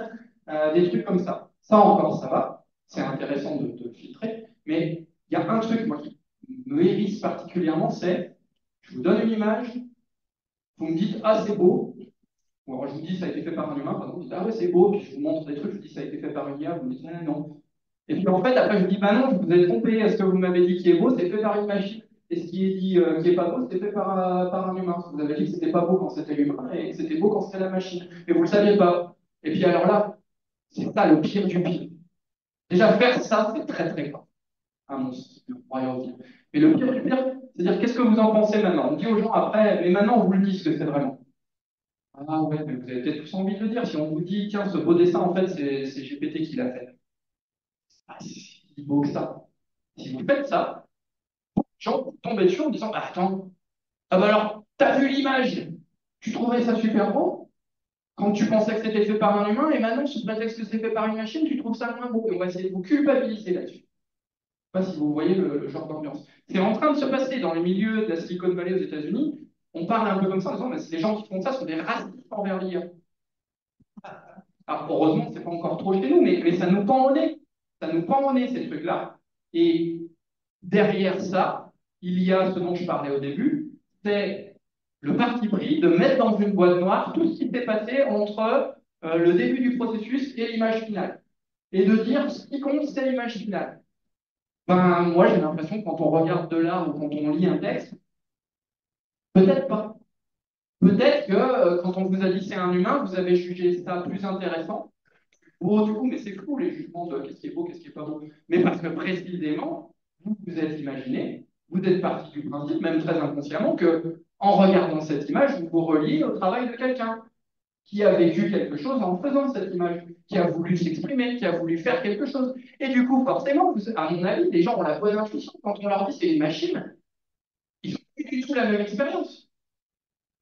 des trucs comme ça. Ça encore, ça va, c'est intéressant de le filtrer, mais il y a un truc moi qui me hérisse particulièrement, c'est je vous donne une image, vous me dites ah c'est beau, ou alors je vous dis ça a été fait par un humain, par exemple, vous dites ah ouais c'est beau, puis je vous montre des trucs, je vous dis ça a été fait par une IA, vous me dites non non. Et puis en fait, après, je dis, bah non, je vous ai trompé. Ce que vous m'avez dit qui est beau, c'est fait par une machine. Et ce qui est dit qui est pas beau, c'est fait par un humain. Vous avez dit que c'était pas beau quand c'était l'humain et que c'était beau quand c'était la machine. Et vous le saviez pas. Et puis alors là, c'est ça le pire du pire. Déjà, faire ça, c'est très très grave. À mon sens, je pourrais y revenir. Mais le pire du pire, c'est-à-dire, qu'est-ce que vous en pensez maintenant? On dit aux gens après, mais maintenant, on vous le dit ce que c'est vraiment. Ah ouais, mais vous avez peut-être tous envie de le dire. Si on vous dit, tiens, ce beau dessin, en fait, c'est GPT qui l'a fait. Ah, c'est si beau que ça. Si vous faites ça, gens tomber dessus en disant bah, attends, ah bah alors, t'as vu l'image, tu trouvais ça super beau quand tu pensais que c'était fait par un humain, et maintenant, sous prétexte que c'est fait par une machine, tu trouves ça moins beau. Et on va essayer de vous culpabiliser là-dessus. Je ne sais pas si vous voyez le genre d'ambiance. C'est en train de se passer dans les milieux de la Silicon Valley aux États-Unis. On parle un peu comme ça en disant mais les gens qui font ça sont des racistes envers l'IA. Alors, heureusement, c'est pas encore trop chez nous, mais ça nous pend au nez. Ça nous pend au nez, ces trucs-là. Et derrière ça, il y a ce dont je parlais au début, c'est le parti pris de mettre dans une boîte noire tout ce qui s'est passé entre le début du processus et l'image finale. Et de dire ce qui compte, c'est l'image finale. Ben, moi, j'ai l'impression que quand on regarde de l'art ou quand on lit un texte, peut-être pas. Peut-être que quand on vous a dit c'est un humain, vous avez jugé ça plus intéressant. Beau, du coup, mais c'est fou les jugements de qu'est-ce qui est beau, qu'est-ce qui est pas beau. Mais parce que précisément, vous vous êtes imaginé, vous êtes parti du principe, même très inconsciemment, que en regardant cette image, vous vous reliez au travail de quelqu'un qui a vécu quelque chose en faisant cette image, qui a voulu s'exprimer, qui a voulu faire quelque chose. Et du coup, forcément, à mon avis, les gens ont la bonne intuition. Quand on leur dit c'est une machine, ils n'ont plus du tout la même expérience.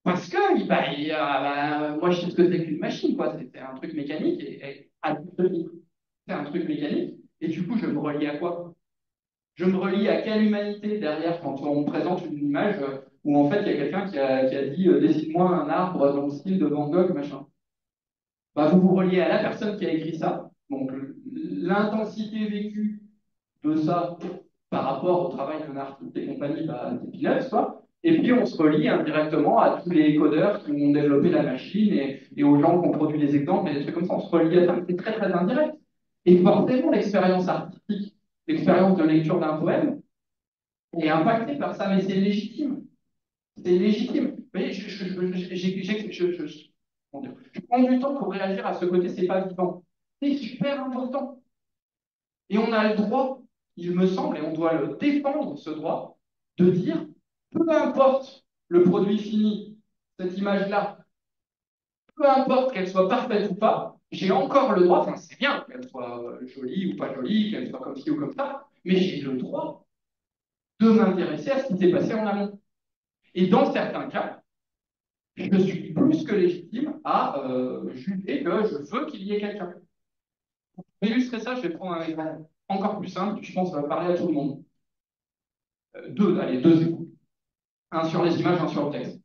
Parce que, moi, je sais ce que c'est qu'une machine, quoi. C'est un truc mécanique et à demi. C'est un truc mécanique. Et du coup, je me relie à quoi? Je me relie à quelle humanité derrière quand on présente une image où en fait il y a quelqu'un qui a dit dessine-moi un arbre dans le style de Van Gogh, machin. Bah, vous vous reliez à la personne qui a écrit ça. Donc l'intensité vécue de ça par rapport au travail d'un artiste et compagnie, bah, c'est peanuts, quoi. Et puis on se relie indirectement à tous les codeurs qui ont développé la machine et aux gens qui ont produit des exemples et des trucs comme ça. On se relie à ça, mais c'est très très indirect. Et forcément, l'expérience artistique, l'expérience de lecture d'un poème est impactée par ça, mais c'est légitime. C'est légitime. Vous voyez, je prends du temps pour réagir à ce côté, c'est pas vivant. C'est super important. Et on a le droit, il me semble, et on doit le défendre, ce droit, de dire, peu importe le produit fini, cette image-là, peu importe qu'elle soit parfaite ou pas, j'ai encore le droit, enfin c'est bien qu'elle soit jolie ou pas jolie, qu'elle soit comme ci ou comme ça, mais j'ai le droit de m'intéresser à ce qui s'est passé en amont. Et dans certains cas, je suis plus que légitime à juger que je veux qu'il y ait quelqu'un. Pour illustrer ça, je vais prendre un exemple encore plus simple, qui je pense va parler à tout le monde. Deux exemples. Un sur les images, un sur le texte.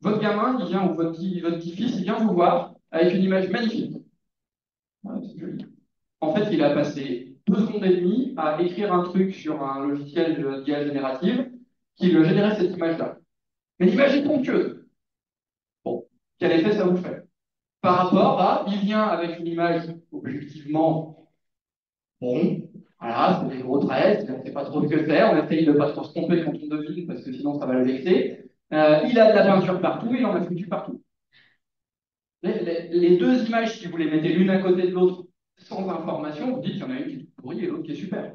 Votre gamin, il vient, ou votre petit-fils, il vient vous voir avec une image magnifique. Ouais, c'est joli. En fait, il a passé 2 secondes et demie à écrire un truc sur un logiciel d'IA générative qui le générait cette image-là. Mais l'image est ponctueuse. Bon, quel effet ça vous fait? Par rapport à, il vient avec une image objectivement Bon, voilà, c'est des gros traits, on ne sait pas trop ce que c'est, on essaye de pas trop se tromper quand on devine, parce que sinon ça va le vexer. Il a de la peinture partout, il en a foutu partout. Les deux images, si vous les mettez l'une à côté de l'autre, sans information, vous dites qu'il y en a une qui est toute pourrie et l'autre qui est super.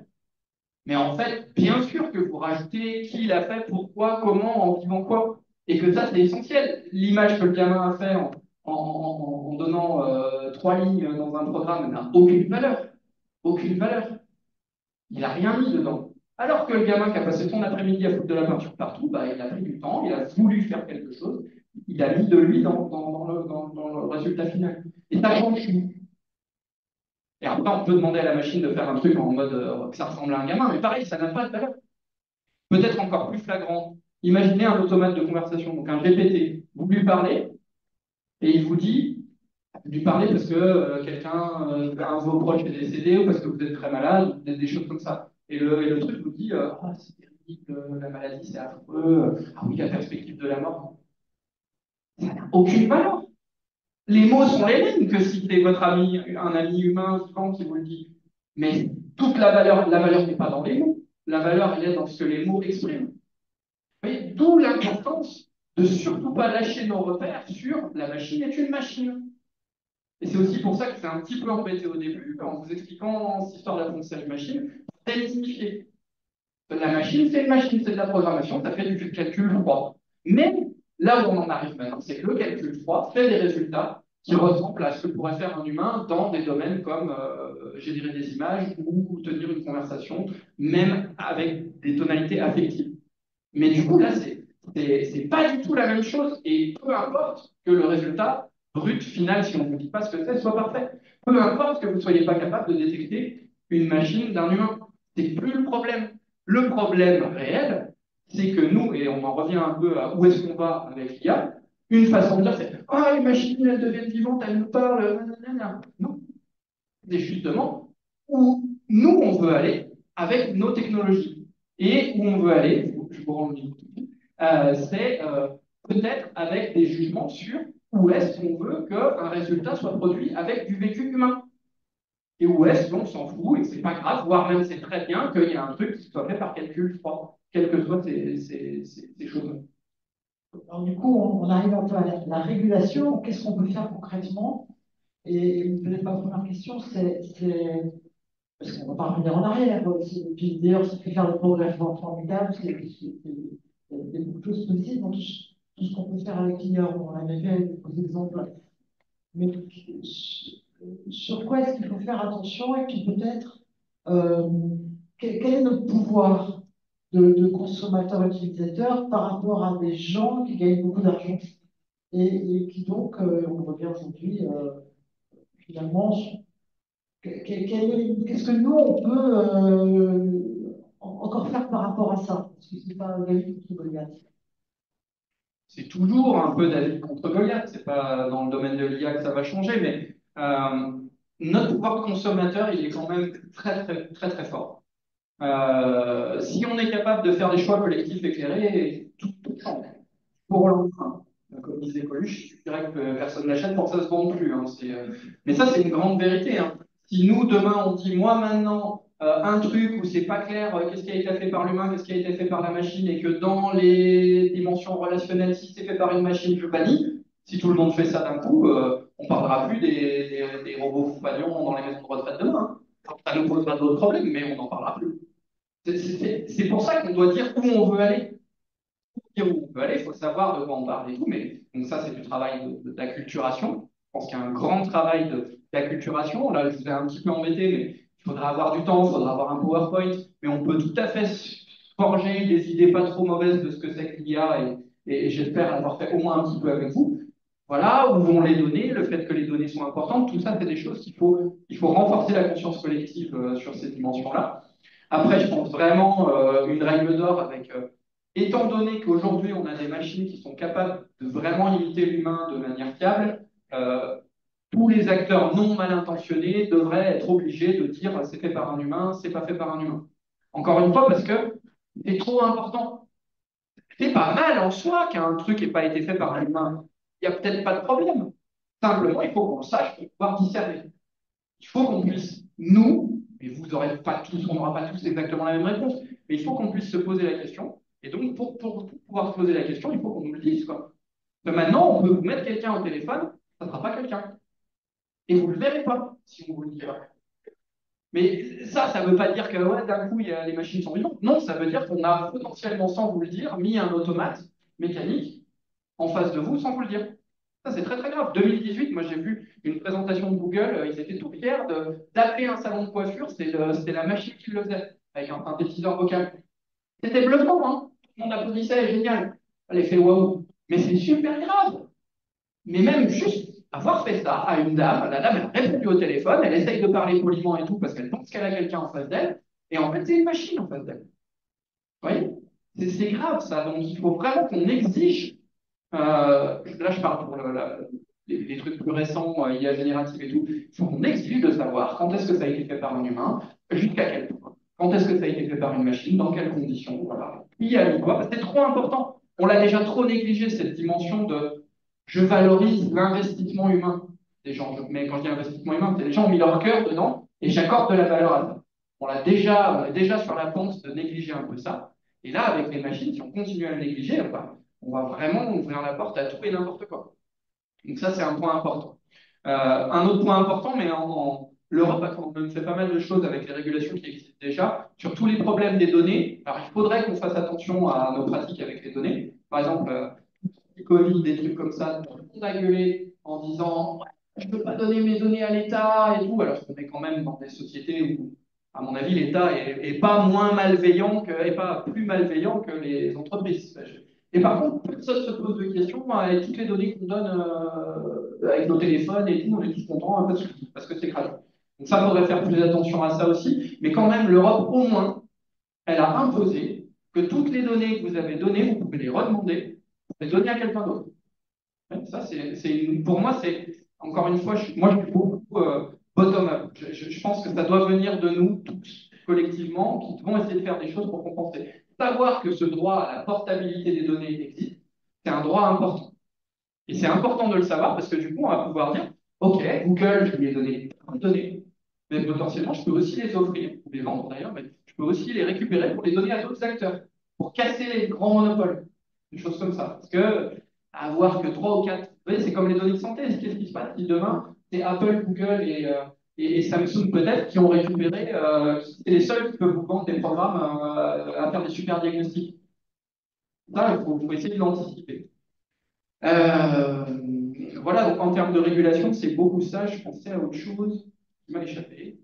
Mais en fait, bien sûr que vous rajoutez qui l'a fait, pourquoi, comment, en vivant quoi. Et que ça, c'est essentiel. L'image que le gamin a fait en donnant 3 lignes dans un programme n'a aucune valeur. Aucune valeur. Il n'a rien mis dedans. Alors que le gamin qui a passé son après-midi à foutre de la peinture partout, bah, il a pris du temps, il a voulu faire quelque chose, il a mis de lui dans le résultat final. Et ça change tout. Et après, on peut demander à la machine de faire un truc en mode que ça ressemble à un gamin, mais pareil, ça n'a pas de valeur. Peut-être encore plus flagrant. Imaginez un automate de conversation, donc un GPT. Vous lui parlez et il vous dit, vous lui parlez parce que quelqu'un, un de vos proches est décédé ou parce que vous êtes très malade, ou des choses comme ça. Et le truc vous dit, ah, c'est terrible, la maladie c'est affreux, ah oui, la perspective de la mort. Ça n'a aucune valeur. Les mots sont les mêmes que si c'est votre ami, un ami humain vivant qui vous le dit. Mais toute la valeur n'est pas dans les mots. La valeur, elle est dans ce que les mots expriment. D'où l'importance de surtout pas lâcher nos repères sur la machine est une machine. Et c'est aussi pour ça que c'est un petit peu embêté au début, en vous expliquant cette histoire d'apprentissage machine, pour démystifier. La machine, c'est une machine, c'est de la programmation, ça fait du calcul froid. Mais là où on en arrive maintenant, c'est que le calcul froid fait des résultats qui ressemblent à ce que pourrait faire un humain dans des domaines comme générer des images ou tenir une conversation, même avec des tonalités affectives. Mais du coup, là, c'est pas du tout la même chose et peu importe que le résultat brut final, si on ne vous dit pas ce que c'est, soit parfait. Peu importe que vous ne soyez pas capable de détecter une machine d'un humain. C'est plus le problème. Le problème réel, c'est que nous, et on en revient un peu à où est-ce qu'on va avec l'IA, une façon de dire, c'est ah, les machines, elles deviennent vivantes, elles nous parlent, nanana. Non, c'est justement où nous, on veut aller avec nos technologies. Et où on veut aller, je vous rends le micro, c'est peut-être avec des jugements sur où est-ce qu'on veut qu'un résultat soit produit avec du vécu humain. Et où est-ce qu'on s'en fout et que c'est pas grave, voire même c'est très bien qu'il y ait un truc qui soit fait par calcul froid, quelles que soient ces choses. Alors, du coup, on arrive un peu à la régulation. Qu'est-ce qu'on peut faire concrètement? Et peut-être ma première question, parce qu'on va pas revenir en arrière. Et puis d'ailleurs, ça fait faire des progrès formidables. Il y a beaucoup de choses possibles dans tout ce qu'on peut faire avec l'IA. On en avait fait des exemples. Mais sur quoi est-ce qu'il faut faire attention? Et puis peut-être, euh, quel est notre pouvoir de consommateur utilisateur par rapport à des gens qui gagnent beaucoup d'argent et qui donc, on voit bien aujourd'hui, finalement, qu'est-ce que nous, on peut encore faire par rapport à ça? Parce que c'est pas David contre Goliath. C'est toujours un peu David contre Goliath, c'est pas dans le domaine de l'IA que ça va changer, mais notre pouvoir consommateur, il est quand même très, très, très, très fort. Si on est capable de faire des choix collectifs éclairés, tout change. Pour l'emprunt, comme disait Coluche, je dirais que personne n'achète pour que ça se vende plus. Hein, mais ça, c'est une grande vérité. Hein. Si nous, demain, on dit, moi, maintenant, un truc où c'est pas clair, qu'est-ce qui a été fait par l'humain, qu'est-ce qui a été fait par la machine, et que dans les dimensions relationnelles, si c'est fait par une machine, je bannis. Si tout le monde fait ça d'un coup, on parlera plus des robots compagnons dans les maisons de retraite demain. Hein. Ça nous posera d'autres problèmes, mais on n'en parlera plus. C'est pour ça qu'on doit dire où on veut aller. Pour dire où on veut aller, il faut savoir de quoi on parle et tout, mais donc ça, c'est du travail d'acculturation. Je pense qu'il y a un grand travail d'acculturation. Là, je vous ai un petit peu embêté, mais il faudra avoir du temps, il faudra avoir un PowerPoint, mais on peut tout à fait forger des idées pas trop mauvaises de ce que c'est que l'IA et j'espère avoir fait au moins un petit peu avec vous. Voilà, où vont les données, le fait que les données sont importantes, tout ça, c'est des choses il faut renforcer la conscience collective sur ces dimensions-là. Après, je pense vraiment une règle d'or avec, étant donné qu'aujourd'hui on a des machines qui sont capables de vraiment imiter l'humain de manière fiable, tous les acteurs non mal intentionnés devraient être obligés de dire c'est fait par un humain, c'est pas fait par un humain. Encore une fois, parce que c'est trop important. C'est pas mal en soi qu'un truc n'ait pas été fait par un humain. Il n'y a peut-être pas de problème. Simplement, il faut qu'on le sache pour pouvoir discerner. Il faut qu'on puisse, nous, Mais vous aurez pas tous, on n'aura pas tous exactement la même réponse. Mais il faut qu'on puisse se poser la question. Et donc, pour pouvoir se poser la question, il faut qu'on nous le dise, quoi. Maintenant, on peut vous mettre quelqu'un au téléphone, ça ne sera pas quelqu'un. Et vous ne le verrez pas si on vous le dit pas. Mais ça ne veut pas dire que ouais, d'un coup, les machines sont vivantes. Non, ça veut dire qu'on a potentiellement, sans vous le dire, mis un automate mécanique en face de vous sans vous le dire. Ça, c'est très très grave. 2018, moi j'ai vu une présentation de Google, ils étaient tout fiers d'appeler un salon de coiffure, c'était la machine qui le faisait, avec un synthétiseur vocal. C'était bluffant, hein. Tout le monde applaudissait, génial. L'effet waouh. Mais c'est super grave. Mais même juste avoir fait ça à une dame, la dame, elle a répondu au téléphone, elle essaye de parler poliment et tout parce qu'elle pense qu'elle a quelqu'un en face d'elle, et en fait, c'est une machine en face d'elle. Vous voyez? C'est grave ça. Donc, il faut vraiment qu'on exige. Là, je parle pour les trucs plus récents, IA générative et tout. Il faut qu'on exige de savoir quand est-ce que ça a été fait par un humain, jusqu'à quel point. Quand est-ce que ça a été fait par une machine, dans quelles conditions, voilà. Qui a mis quoi? C'est trop important. On l'a déjà trop négligé, cette dimension de je valorise l'investissement humain des gens. Mais quand je dis investissement humain, c'est les gens ont mis leur cœur dedans et j'accorde de la valeur à ça. On est déjà sur la pente de négliger un peu ça. Et là, avec les machines, si on continue à le négliger, on va vraiment ouvrir la porte à tout et n'importe quoi. Donc ça, c'est un point important. Un autre point important, mais l'Europe a quand même fait pas mal de choses avec les régulations qui existent déjà sur tous les problèmes des données. Alors, il faudrait qu'on fasse attention à nos pratiques avec les données. Par exemple, les Covid, des trucs comme ça, tout le monde a gueulé en disant ouais, je ne peux pas donner mes données à l'État et tout, alors qu'on est quand même dans des sociétés où, à mon avis, l'État est pas moins malveillant est pas plus malveillant que les entreprises. Et par contre, personne ne se pose de questions avec toutes les données qu'on donne avec nos téléphones et tout, on est tous contents parce que c'est gratuit. Donc ça, il faudrait faire plus attention à ça aussi. Mais quand même, l'Europe, au moins, elle a imposé que toutes les données que vous avez données, vous pouvez les redemander, vous pouvez les donner à quelqu'un d'autre. Ça, pour moi, c'est encore une fois, moi, je suis beaucoup bottom-up. Je pense que ça doit venir de nous tous collectivement qui devons essayer de faire des choses pour compenser. Savoir que ce droit à la portabilité des données existe, c'est un droit important. Et c'est important de le savoir parce que du coup, on va pouvoir dire, OK, Google, je lui ai donné plein de données, mais potentiellement, je peux aussi les offrir, ou les vendre d'ailleurs, mais je peux aussi les récupérer pour les donner à d'autres acteurs, pour casser les grands monopoles, des choses comme ça. Parce que avoir que 3 ou 4, vous voyez, c'est comme les données de santé, qu'est-ce qui se passe si demain, c'est Apple, Google et Samsung peut-être qui ont récupéré, c'est les seuls qui peuvent vous vendre des programmes à faire des super diagnostics. Ça, faut essayer de l'anticiper. Euh, voilà, donc en termes de régulation, c'est beaucoup ça. Je pensais à autre chose qui m'a échappé.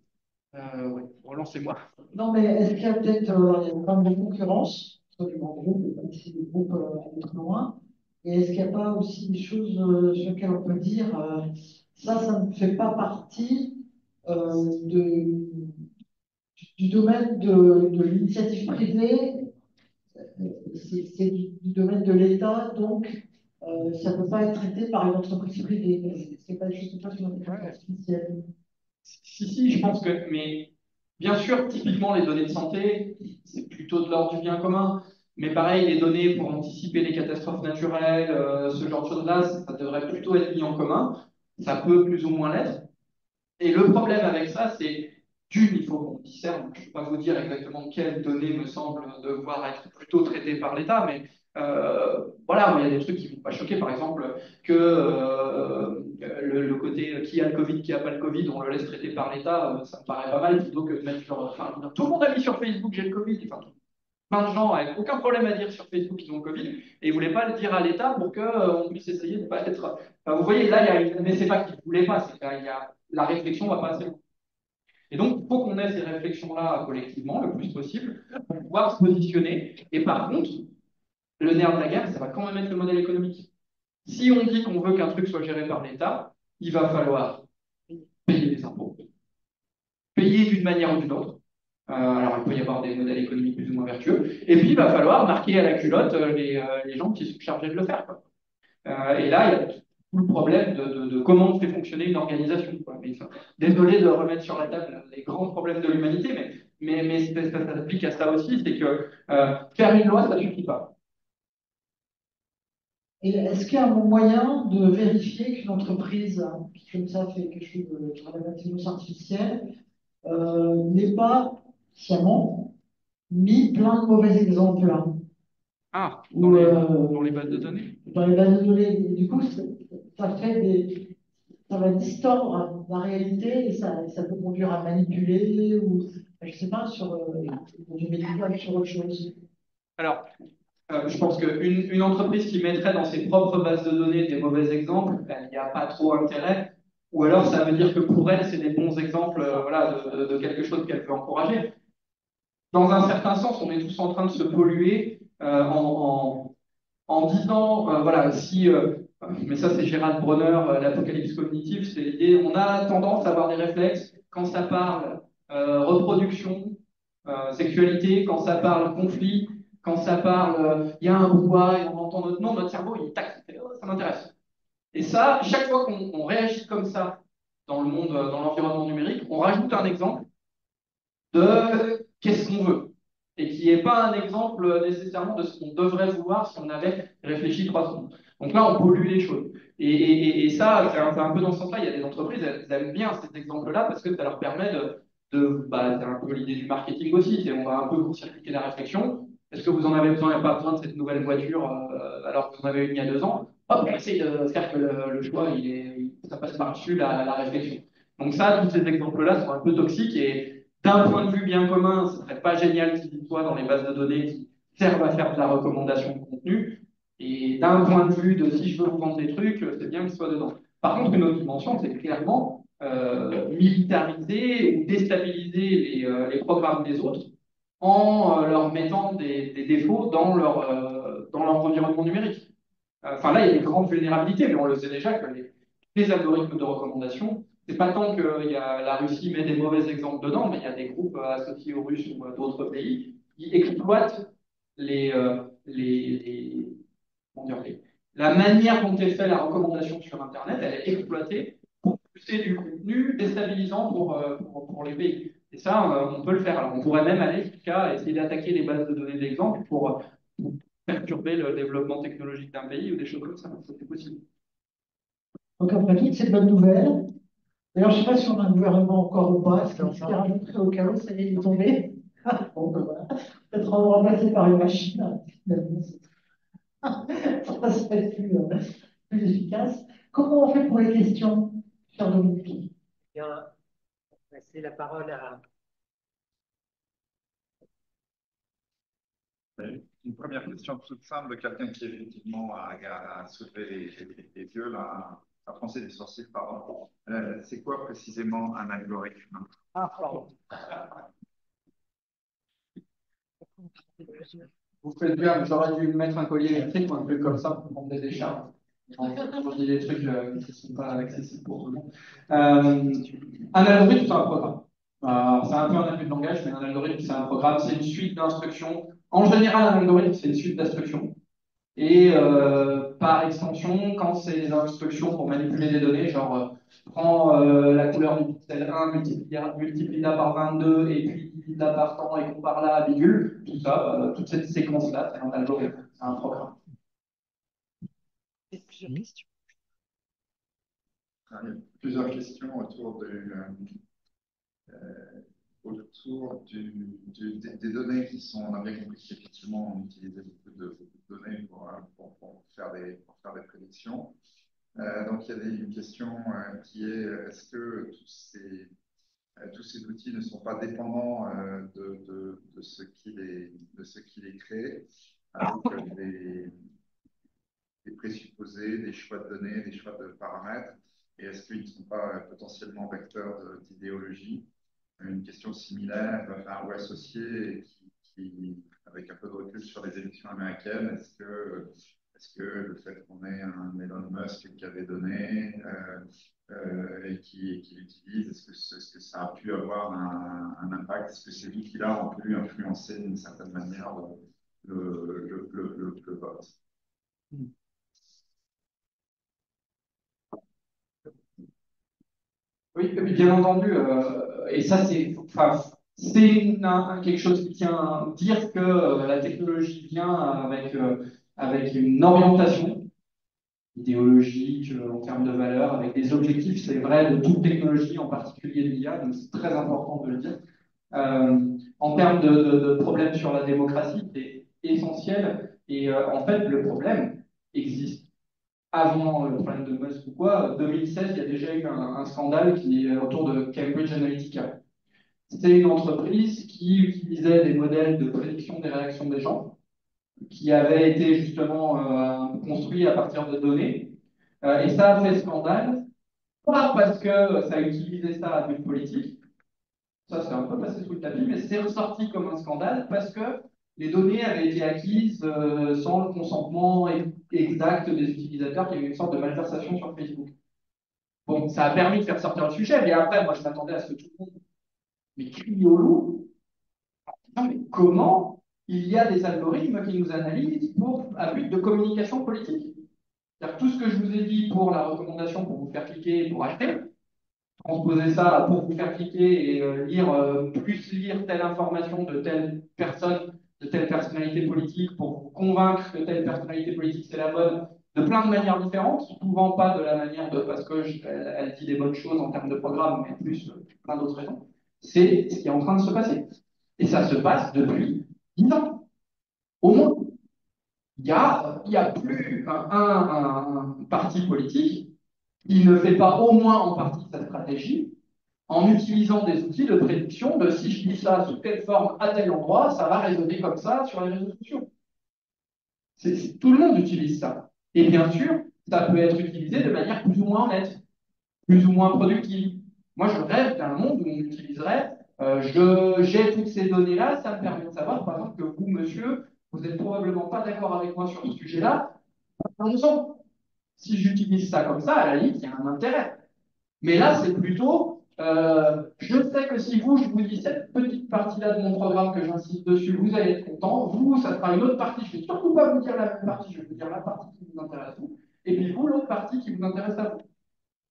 Ouais, relancez-moi. Non, mais est-ce qu'il y a peut-être il y a quand même de concurrence entre les grands groupes, et même si les groupes allaient trop loin, et est-ce qu'il n'y a pas aussi des choses sur lesquelles on peut dire ça ne fait pas partie du domaine de l'initiative privée, c'est du domaine de l'État, donc ça ne peut pas être traité par une entreprise privée. C'est pas des choses comme ça sur l'intelligence artificielle. Si, je pense que, mais bien sûr, typiquement, les données de santé, c'est plutôt de l'ordre du bien commun. Mais pareil, les données pour anticiper les catastrophes naturelles, ce genre de choses-là, ça devrait plutôt être mis en commun. Ça peut plus ou moins l'être. Et le problème avec ça, c'est d'une, il faut qu'on discerne. Je ne peux pas vous dire exactement quelles données me semblent devoir être plutôt traitées par l'État, mais voilà, il y a des trucs qui ne vont pas choquer. Par exemple, que le côté qui a le Covid, qui n'a pas le Covid, on le laisse traiter par l'État, ça me paraît pas mal plutôt que de mettre sur. Enfin, tout le monde a mis sur Facebook j'ai le Covid. Enfin, plein de gens avec aucun problème à dire sur Facebook qu'ils ont le Covid et ils ne voulaient pas le dire à l'État pour qu'on puisse essayer de ne pas être. Enfin, vous voyez, là, mais c'est pas qu'ils ne voulaient pas, c'est qu'il y a la réflexion ne va pas assez loin. Et donc, il faut qu'on ait ces réflexions-là collectivement, le plus possible, pour pouvoir se positionner. Et par contre, le nerf de la guerre, ça va quand même être le modèle économique. Si on dit qu'on veut qu'un truc soit géré par l'État, il va falloir payer des impôts, payer d'une manière ou d'une autre. Alors, il peut y avoir des modèles économiques plus ou moins vertueux. Et puis, il va falloir marquer à la culotte les gens qui sont chargés de le faire, quoi. Et là, il y a tout le problème de comment on fait fonctionner une organisation, quoi. Mais, désolé de remettre sur la table les grands problèmes de l'humanité, mais ça s'applique à ça aussi, c'est que faire une loi, ça ne suffit pas. Et est-ce qu'il y a un moyen de vérifier qu'une entreprise qui, comme ça, fait quelque chose de l'intelligence artificielle n'ait pas sciemment mis plein de mauvais exemples, hein. Ah, Ou, dans les bases de données. dans les bases de données. Et du coup, ça fait ça va distordre la réalité et ça peut conduire à manipuler ou, je sais pas, sur du médical, sur autre chose. Alors, je pense qu'une entreprise qui mettrait dans ses propres bases de données des mauvais exemples, ben, il n'y a pas trop intérêt. Ou alors, ça veut dire que pour elle, c'est des bons exemples voilà, de quelque chose qu'elle peut encourager. Dans un certain sens, on est tous en train de se polluer en disant, voilà, si, mais ça c'est Gérald Bronner, l'apocalypse cognitive, c'est l'idée, on a tendance à avoir des réflexes quand ça parle reproduction, sexualité, quand ça parle conflit, quand ça parle, il y a un bruit et on entend notre nom, notre cerveau, il tac, il fait, oh, ça m'intéresse. Et ça, chaque fois qu'on réagit comme ça dans le monde, dans l'environnement numérique, on rajoute un exemple de qu'est-ce qu'on veut. Et qui n'est pas un exemple nécessairement de ce qu'on devrait vouloir si on avait réfléchi 3 secondes. Donc là, on pollue les choses. Et ça, c'est un peu dans ce sens-là. Il y a des entreprises, elles aiment bien cet exemple-là parce que ça leur permet bah, c'est un peu l'idée du marketing aussi. On va un peu court-circuiter la réflexion. Est-ce que vous en avez besoin? Il n'y a pas besoin de cette nouvelle voiture alors que vous en avez une il y a 2 ans. Hop, on essaye de faire que le choix, ça passe par-dessus la réflexion. Donc ça, tous ces exemples-là sont un peu toxiques et d'un point de vue bien commun, ce serait pas génial qu'ils soient dans les bases de données qui servent à faire de la recommandation de contenu. Et d'un point de vue de si je veux vous vendre des trucs, c'est bien qu'ils soient dedans. Par contre, une autre dimension, c'est clairement militariser ou déstabiliser les programmes des autres en leur mettant des défauts dans leur environnement numérique. Enfin là, il y a des grandes vulnérabilités, mais on le sait déjà que les algorithmes de recommandation, c'est pas tant que la Russie met des mauvais exemples dedans, mais il y a des groupes associés aux Russes ou à d'autres pays qui exploitent comment dire, la manière dont est fait la recommandation sur Internet, elle est exploitée pour pousser du contenu déstabilisant pour les pays. Et ça, on peut le faire. Alors, on pourrait même aller jusqu'à essayer d'attaquer les bases de données d'exemples pour perturber le développement technologique d'un pays ou des choses comme ça. Ça, c'est possible. Donc, après toutes ces bonnes nouvelles, d'ailleurs, je ne sais pas si on a un gouvernement encore ou pas, est-ce qu'il s'est rajouté au cas où ça y est tombé? Bon, ben voilà. Peut-être on va passer par une machine. Ça serait plus efficace. Comment on fait pour les questions, cher Dominique? Bien, on va passer la parole à. Une première question toute simple de quelqu'un qui effectivement a soulevé les yeux, là, a froncé des sourcils, pardon. C'est quoi précisément un algorithme? Ah, pardon. Vous faites bien, j'aurais dû mettre un collier électrique ou un truc comme ça pour prendre des décharges. Je dis des trucs qui ne sont pas accessibles pour tout le monde. Un algorithme, c'est un programme. C'est un peu un abus de langage, mais un algorithme, c'est un programme, c'est une suite d'instructions. En général, un algorithme, c'est une suite d'instructions. Et par extension, quand c'est des instructions pour manipuler des données, genre prends la couleur du pixel 1, multiplie-la par 22 et puis divise-la par temps et compare-la à bidule, tout ça, toute cette séquence-là, c'est un algorithme, c'est un programme. Plusieurs questions. Il y a plusieurs questions autour des données qui sont, on a bien compris qu'effectivement on utilisait beaucoup de données pour faire des prédictions. Donc il y a une question qui est, est-ce que tous ces outils ne sont pas dépendants de ce qui les crée, avec des présupposés, des choix de données, des choix de paramètres, et est-ce qu'ils ne sont pas potentiellement vecteurs d'idéologie? Une question similaire, enfin, ou associée, avec un peu de recul sur les élections américaines, est-ce que le fait qu'on ait un Elon Musk qui a des données et qui l'utilise, est-ce que ça a pu avoir un impact? Est-ce que ces outils-là ont pu influencer d'une certaine manière le vote? Oui, bien entendu, et ça c'est quelque chose qui tient à dire que la technologie vient avec une orientation idéologiques, en termes de valeurs, avec des objectifs, c'est vrai, de toute technologie, en particulier de l'IA, donc c'est très important de le dire. En termes de problèmes sur la démocratie, c'est essentiel. Et en fait, le problème existe avant le problème de Musk ou quoi. 2016, il y a déjà eu un scandale qui est autour de Cambridge Analytica. C'était une entreprise qui utilisait des modèles de prédiction des réactions des gens, qui avaient été justement construits à partir de données. Et ça a fait scandale, pas parce que ça a utilisé ça à but politique, ça c'est un peu passé sous le tapis, mais c'est ressorti comme un scandale parce que les données avaient été acquises sans le consentement exact des utilisateurs, qu'il y avait une sorte de malversation sur Facebook. Bon, ça a permis de faire sortir le sujet, mais après, moi je m'attendais à ce que tout le monde mais crie au loup. Non, mais comment il y a des algorithmes qui nous analysent à but de communication politique? C'est-à-dire tout ce que je vous ai dit pour la recommandation pour vous faire cliquer et pour acheter, transposer ça pour vous faire cliquer et plus lire telle information de telle personne, de telle personnalité politique pour vous convaincre que telle personnalité politique c'est la bonne, de plein de manières différentes, souvent pas de la manière de parce que elle dit des bonnes choses en termes de programme, mais plus plein d'autres raisons. C'est ce qui est en train de se passer. Et ça se passe depuis 10 ans, au moins. Il y a plus un parti politique qui ne fait pas au moins en partie sa stratégie en utilisant des outils de prédiction de si je dis ça sous telle forme à tel endroit, ça va résonner comme ça sur les réseaux sociaux. Tout le monde utilise ça. Et bien sûr, ça peut être utilisé de manière plus ou moins honnête, plus ou moins productive. Moi, je rêve d'un monde où on utiliserait, j'ai toutes ces données-là, ça me permet de savoir, par exemple, que vous, monsieur, vous n'êtes probablement pas d'accord avec moi sur ce sujet-là. Parlons-en. Si j'utilise ça comme ça, à la limite, il y a un intérêt. Mais là, c'est plutôt, je sais que si vous, je vous dis cette petite partie-là de mon programme que j'insiste dessus, vous allez être content. Vous, ça sera une autre partie. Je ne vais surtout pas vous dire la même partie, je vais vous dire la partie qui vous intéresse vous. Et puis vous, l'autre partie qui vous intéresse à vous.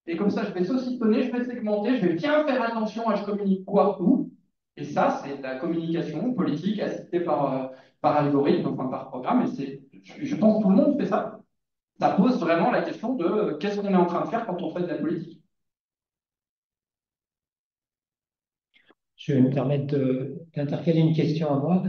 Et comme ça, je vais saucissonner, je vais segmenter, je vais bien faire attention à je communique quoi où. Et ça, c'est de la communication politique assistée par algorithme, enfin par programme. Et je pense que tout le monde fait ça. Ça pose vraiment la question de qu'est-ce qu'on est en train de faire quand on fait de la politique. Je vais me permettre d'intercaler une question à moi.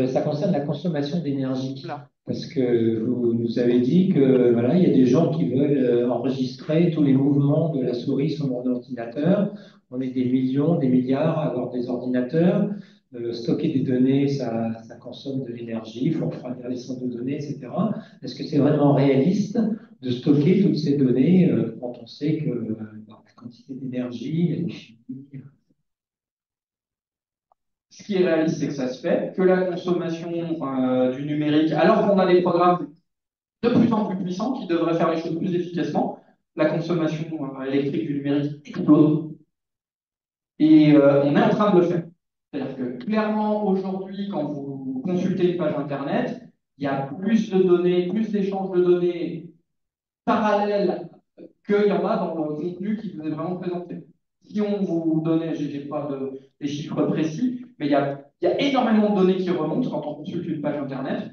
Ça concerne la consommation d'énergie. Parce que vous nous avez dit que voilà, il y a des gens qui veulent enregistrer tous les mouvements de la souris sur mon ordinateur. On est des millions, des milliards à avoir des ordinateurs. Stocker des données, ça consomme de l'énergie. Il faut refroidir les centres de données, etc. Est-ce que c'est vraiment réaliste de stocker toutes ces données quand on sait que la quantité d'énergie, elle est finie? Ce qui est réaliste, c'est que ça se fait, que la consommation du numérique, alors qu'on a des programmes de plus en plus puissants qui devraient faire les choses plus efficacement, la consommation électrique du numérique explose. Et on est en train de le faire. C'est-à-dire que clairement, aujourd'hui, quand vous consultez une page Internet, il y a plus de données, plus d'échanges de données parallèles qu'il y en a dans le contenu qui vous est vraiment présenté. Si on vous donnait, je n'ai pas des chiffres précis, mais il y a énormément de données qui remontent quand on consulte une page Internet.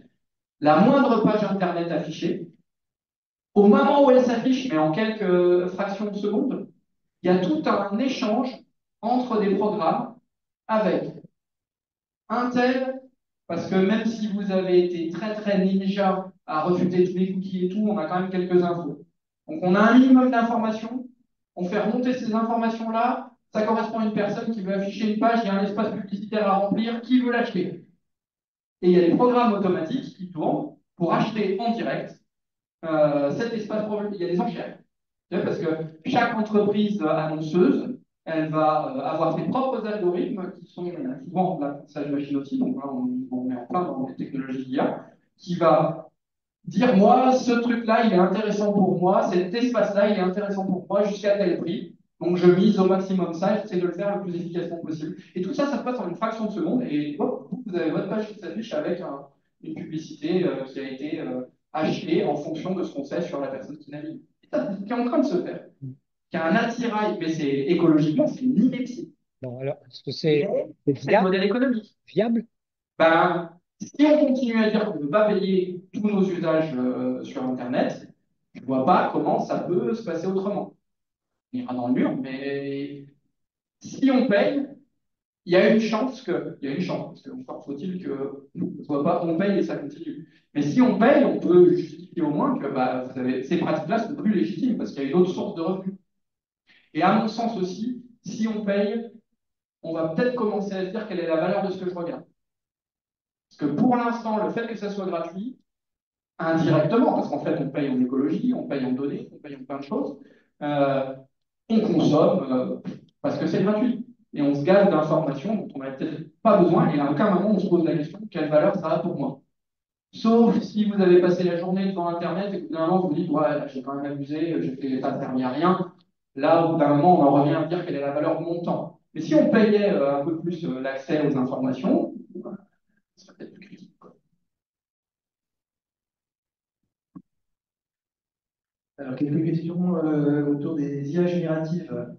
La moindre page Internet affichée, au moment où elle s'affiche, mais en quelques fractions de secondes, il y a tout un échange entre des programmes avec un tel, parce que même si vous avez été très très ninja à refuter tous les cookies et tout, on a quand même quelques infos. Donc on a un minimum d'informations, on fait remonter ces informations-là, ça correspond à une personne qui veut afficher une page, il y a un espace publicitaire à remplir, qui veut l'acheter? Et il y a des programmes automatiques qui tournent pour acheter en direct cet espace, il y a des enchères. Parce que chaque entreprise annonceuse, elle va avoir ses propres algorithmes qui sont souvent de l'apprentissage machine aussi, donc là on est en plein dans les technologies d'IA, qui va dire moi, ce truc-là, il est intéressant pour moi, cet espace-là, il est intéressant pour moi jusqu'à tel prix. Donc je mise au maximum ça, j'essaie de le faire le plus efficacement possible. Et tout ça, ça se passe en une fraction de seconde, et hop, vous avez votre page qui s'affiche avec une publicité qui a été achetée en fonction de ce qu'on sait sur la personne qui navigue. Et ça, c'est ce qui est en train de se faire. Qui a un attirail, mais c'est écologiquement, c'est une ineptie. Bon, alors, est-ce que c'est C'est le modèle économique. viable? Ben, si on continue à dire qu'on ne peut pas payer tous nos usages sur Internet, Je ne vois pas comment ça peut se passer autrement. On ira dans le mur, mais si on paye, il y a une chance, parce que encore faut-il que ne soit pas on paye et ça continue. Mais si on paye, on peut justifier au moins que bah, ces pratiques-là sont plus légitimes parce qu'il y a une autre source de revenus. Et à mon sens aussi, si on paye, on va peut-être commencer à se dire quelle est la valeur de ce que je regarde. Parce que pour l'instant, le fait que ça soit gratuit, indirectement, parce qu'en fait, on paye en écologie, on paye en données, on paye en plein de choses, euh, on consomme parce que c'est gratuit. Et on se gave d'informations dont on n'avait peut-être pas besoin, et à aucun moment on se pose la question quelle valeur ça a pour moi. Sauf si vous avez passé la journée devant Internet et que d'un moment vous vous dites ouais, là, j'ai quand même abusé, j'ai fait pas servi à rien. Là, au bout d'un moment, on en revient à dire quelle est la valeur de mon temps. Mais si on payait un peu plus l'accès aux informations, ça serait peut-être plus critique. Alors, quelques questions autour des IA génératives.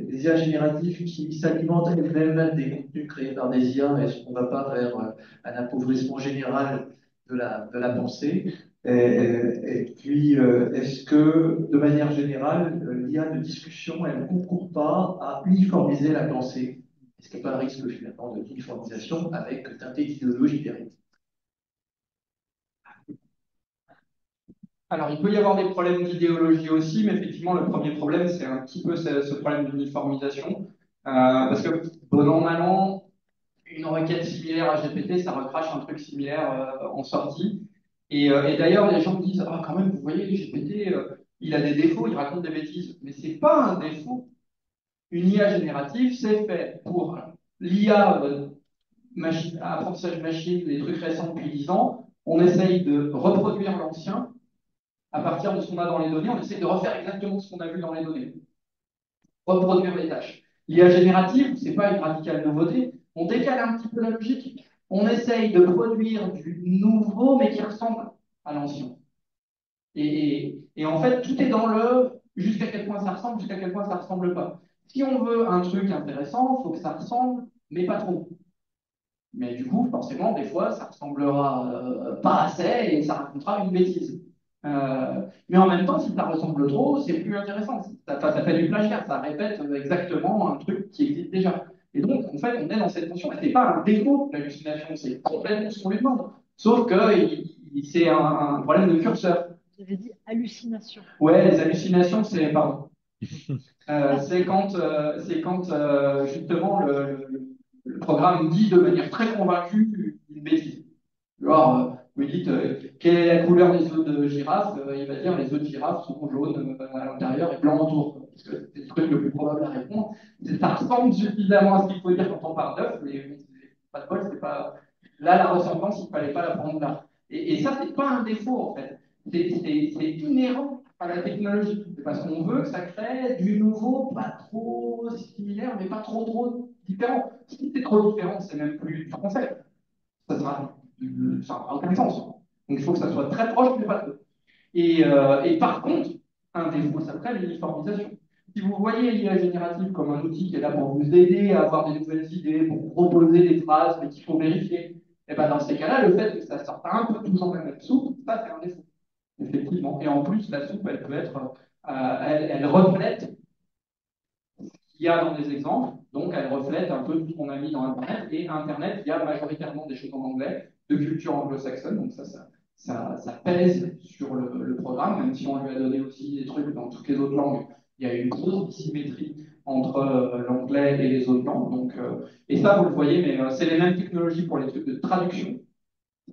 Les IA génératives qui s'alimentent elles-mêmes des contenus créés par des IA, est-ce qu'on ne va pas vers un appauvrissement général de la pensée? Et puis, est-ce que, de manière générale, l'IA de discussion, elle ne concourt pas à uniformiser la pensée? Est-ce qu'il n'y a pas un risque finalement de uniformisation avec teinté d'idéologie derrière? Alors, il peut y avoir des problèmes d'idéologie aussi, mais effectivement, le premier problème, c'est un petit peu ce problème d'uniformisation. Parce que, bon an, mal an, une requête similaire à GPT, ça recrache un truc similaire en sortie. Et d'ailleurs, les gens me disent, ah, quand même, vous voyez, GPT, il a des défauts, il raconte des bêtises. Mais c'est pas un défaut. Une IA générative, c'est fait pour l'IA, apprentissage machine, les trucs récents depuis 10 ans. On essaye de reproduire l'ancien à partir de ce qu'on a dans les données, on essaie de refaire exactement ce qu'on a vu dans les données. Reproduire les tâches. L'IA générative, c'est pas une radicale nouveauté, on décale un petit peu la logique. On essaye de produire du nouveau, mais qui ressemble à l'ancien. Et en fait, tout est dans le jusqu'à quel point ça ressemble, jusqu'à quel point ça ressemble pas. Si on veut un truc intéressant, il faut que ça ressemble, mais pas trop. Mais du coup, forcément, des fois, ça ressemblera pas assez et ça racontera une bêtise. Mais en même temps, si ça ressemble trop, c'est plus intéressant. Ça fait du plagiat, ça répète exactement un truc qui existe déjà. Et donc, en fait, on est dans cette tension. Et c'est pas un défaut, l'hallucination, c'est complètement ce qu'on lui demande. Sauf que c'est un problème de curseur. Vous avez dit hallucination. Ouais, les hallucinations, c'est, pardon. C'est quand, justement le programme dit de manière très convaincue une bêtise. Alors, vous lui dites quelle est la couleur des œufs de girafe, il va dire les œufs de girafe sont jaunes à l'intérieur et blancs autour. Parce que c'est le truc le plus probable à répondre. Ça ressemble suffisamment à ce qu'il faut dire quand on parle d'œufs, mais pas de bol, c'est pas. Là, la ressemblance, il ne fallait pas la prendre là. Et ça, c'est pas un défaut en fait. C'est inhérent à la technologie. C'est parce qu'on veut que ça crée du nouveau, pas trop similaire, mais pas trop différent. Si c'est trop différent, c'est même plus du français. Ça n'aura aucun sens. Donc il faut que ça soit très proche, mais pas trop. Et par contre, un défaut, ça crée l'uniformisation. Si vous voyez l'IA générative comme un outil qui est là pour vous aider à avoir des nouvelles idées, pour proposer des phrases, mais qu'il faut vérifier, et ben dans ces cas-là, le fait que ça sorte un peu toujours la même soupe, ça c'est un défaut. Effectivement. Et en plus, la soupe, elle peut être, elle reflète qu'il y a dans des exemples. Donc, elle reflète un peu tout ce qu'on a mis dans Internet. Et Internet, il y a majoritairement des choses en anglais, de culture anglo-saxonne. Donc, ça pèse sur le programme, même si on lui a donné aussi des trucs dans toutes les autres langues. Il y a une grosse dissymétrie entre l'anglais et les autres langues. Donc, et ça, vous le voyez, mais c'est les mêmes technologies pour les trucs de traduction.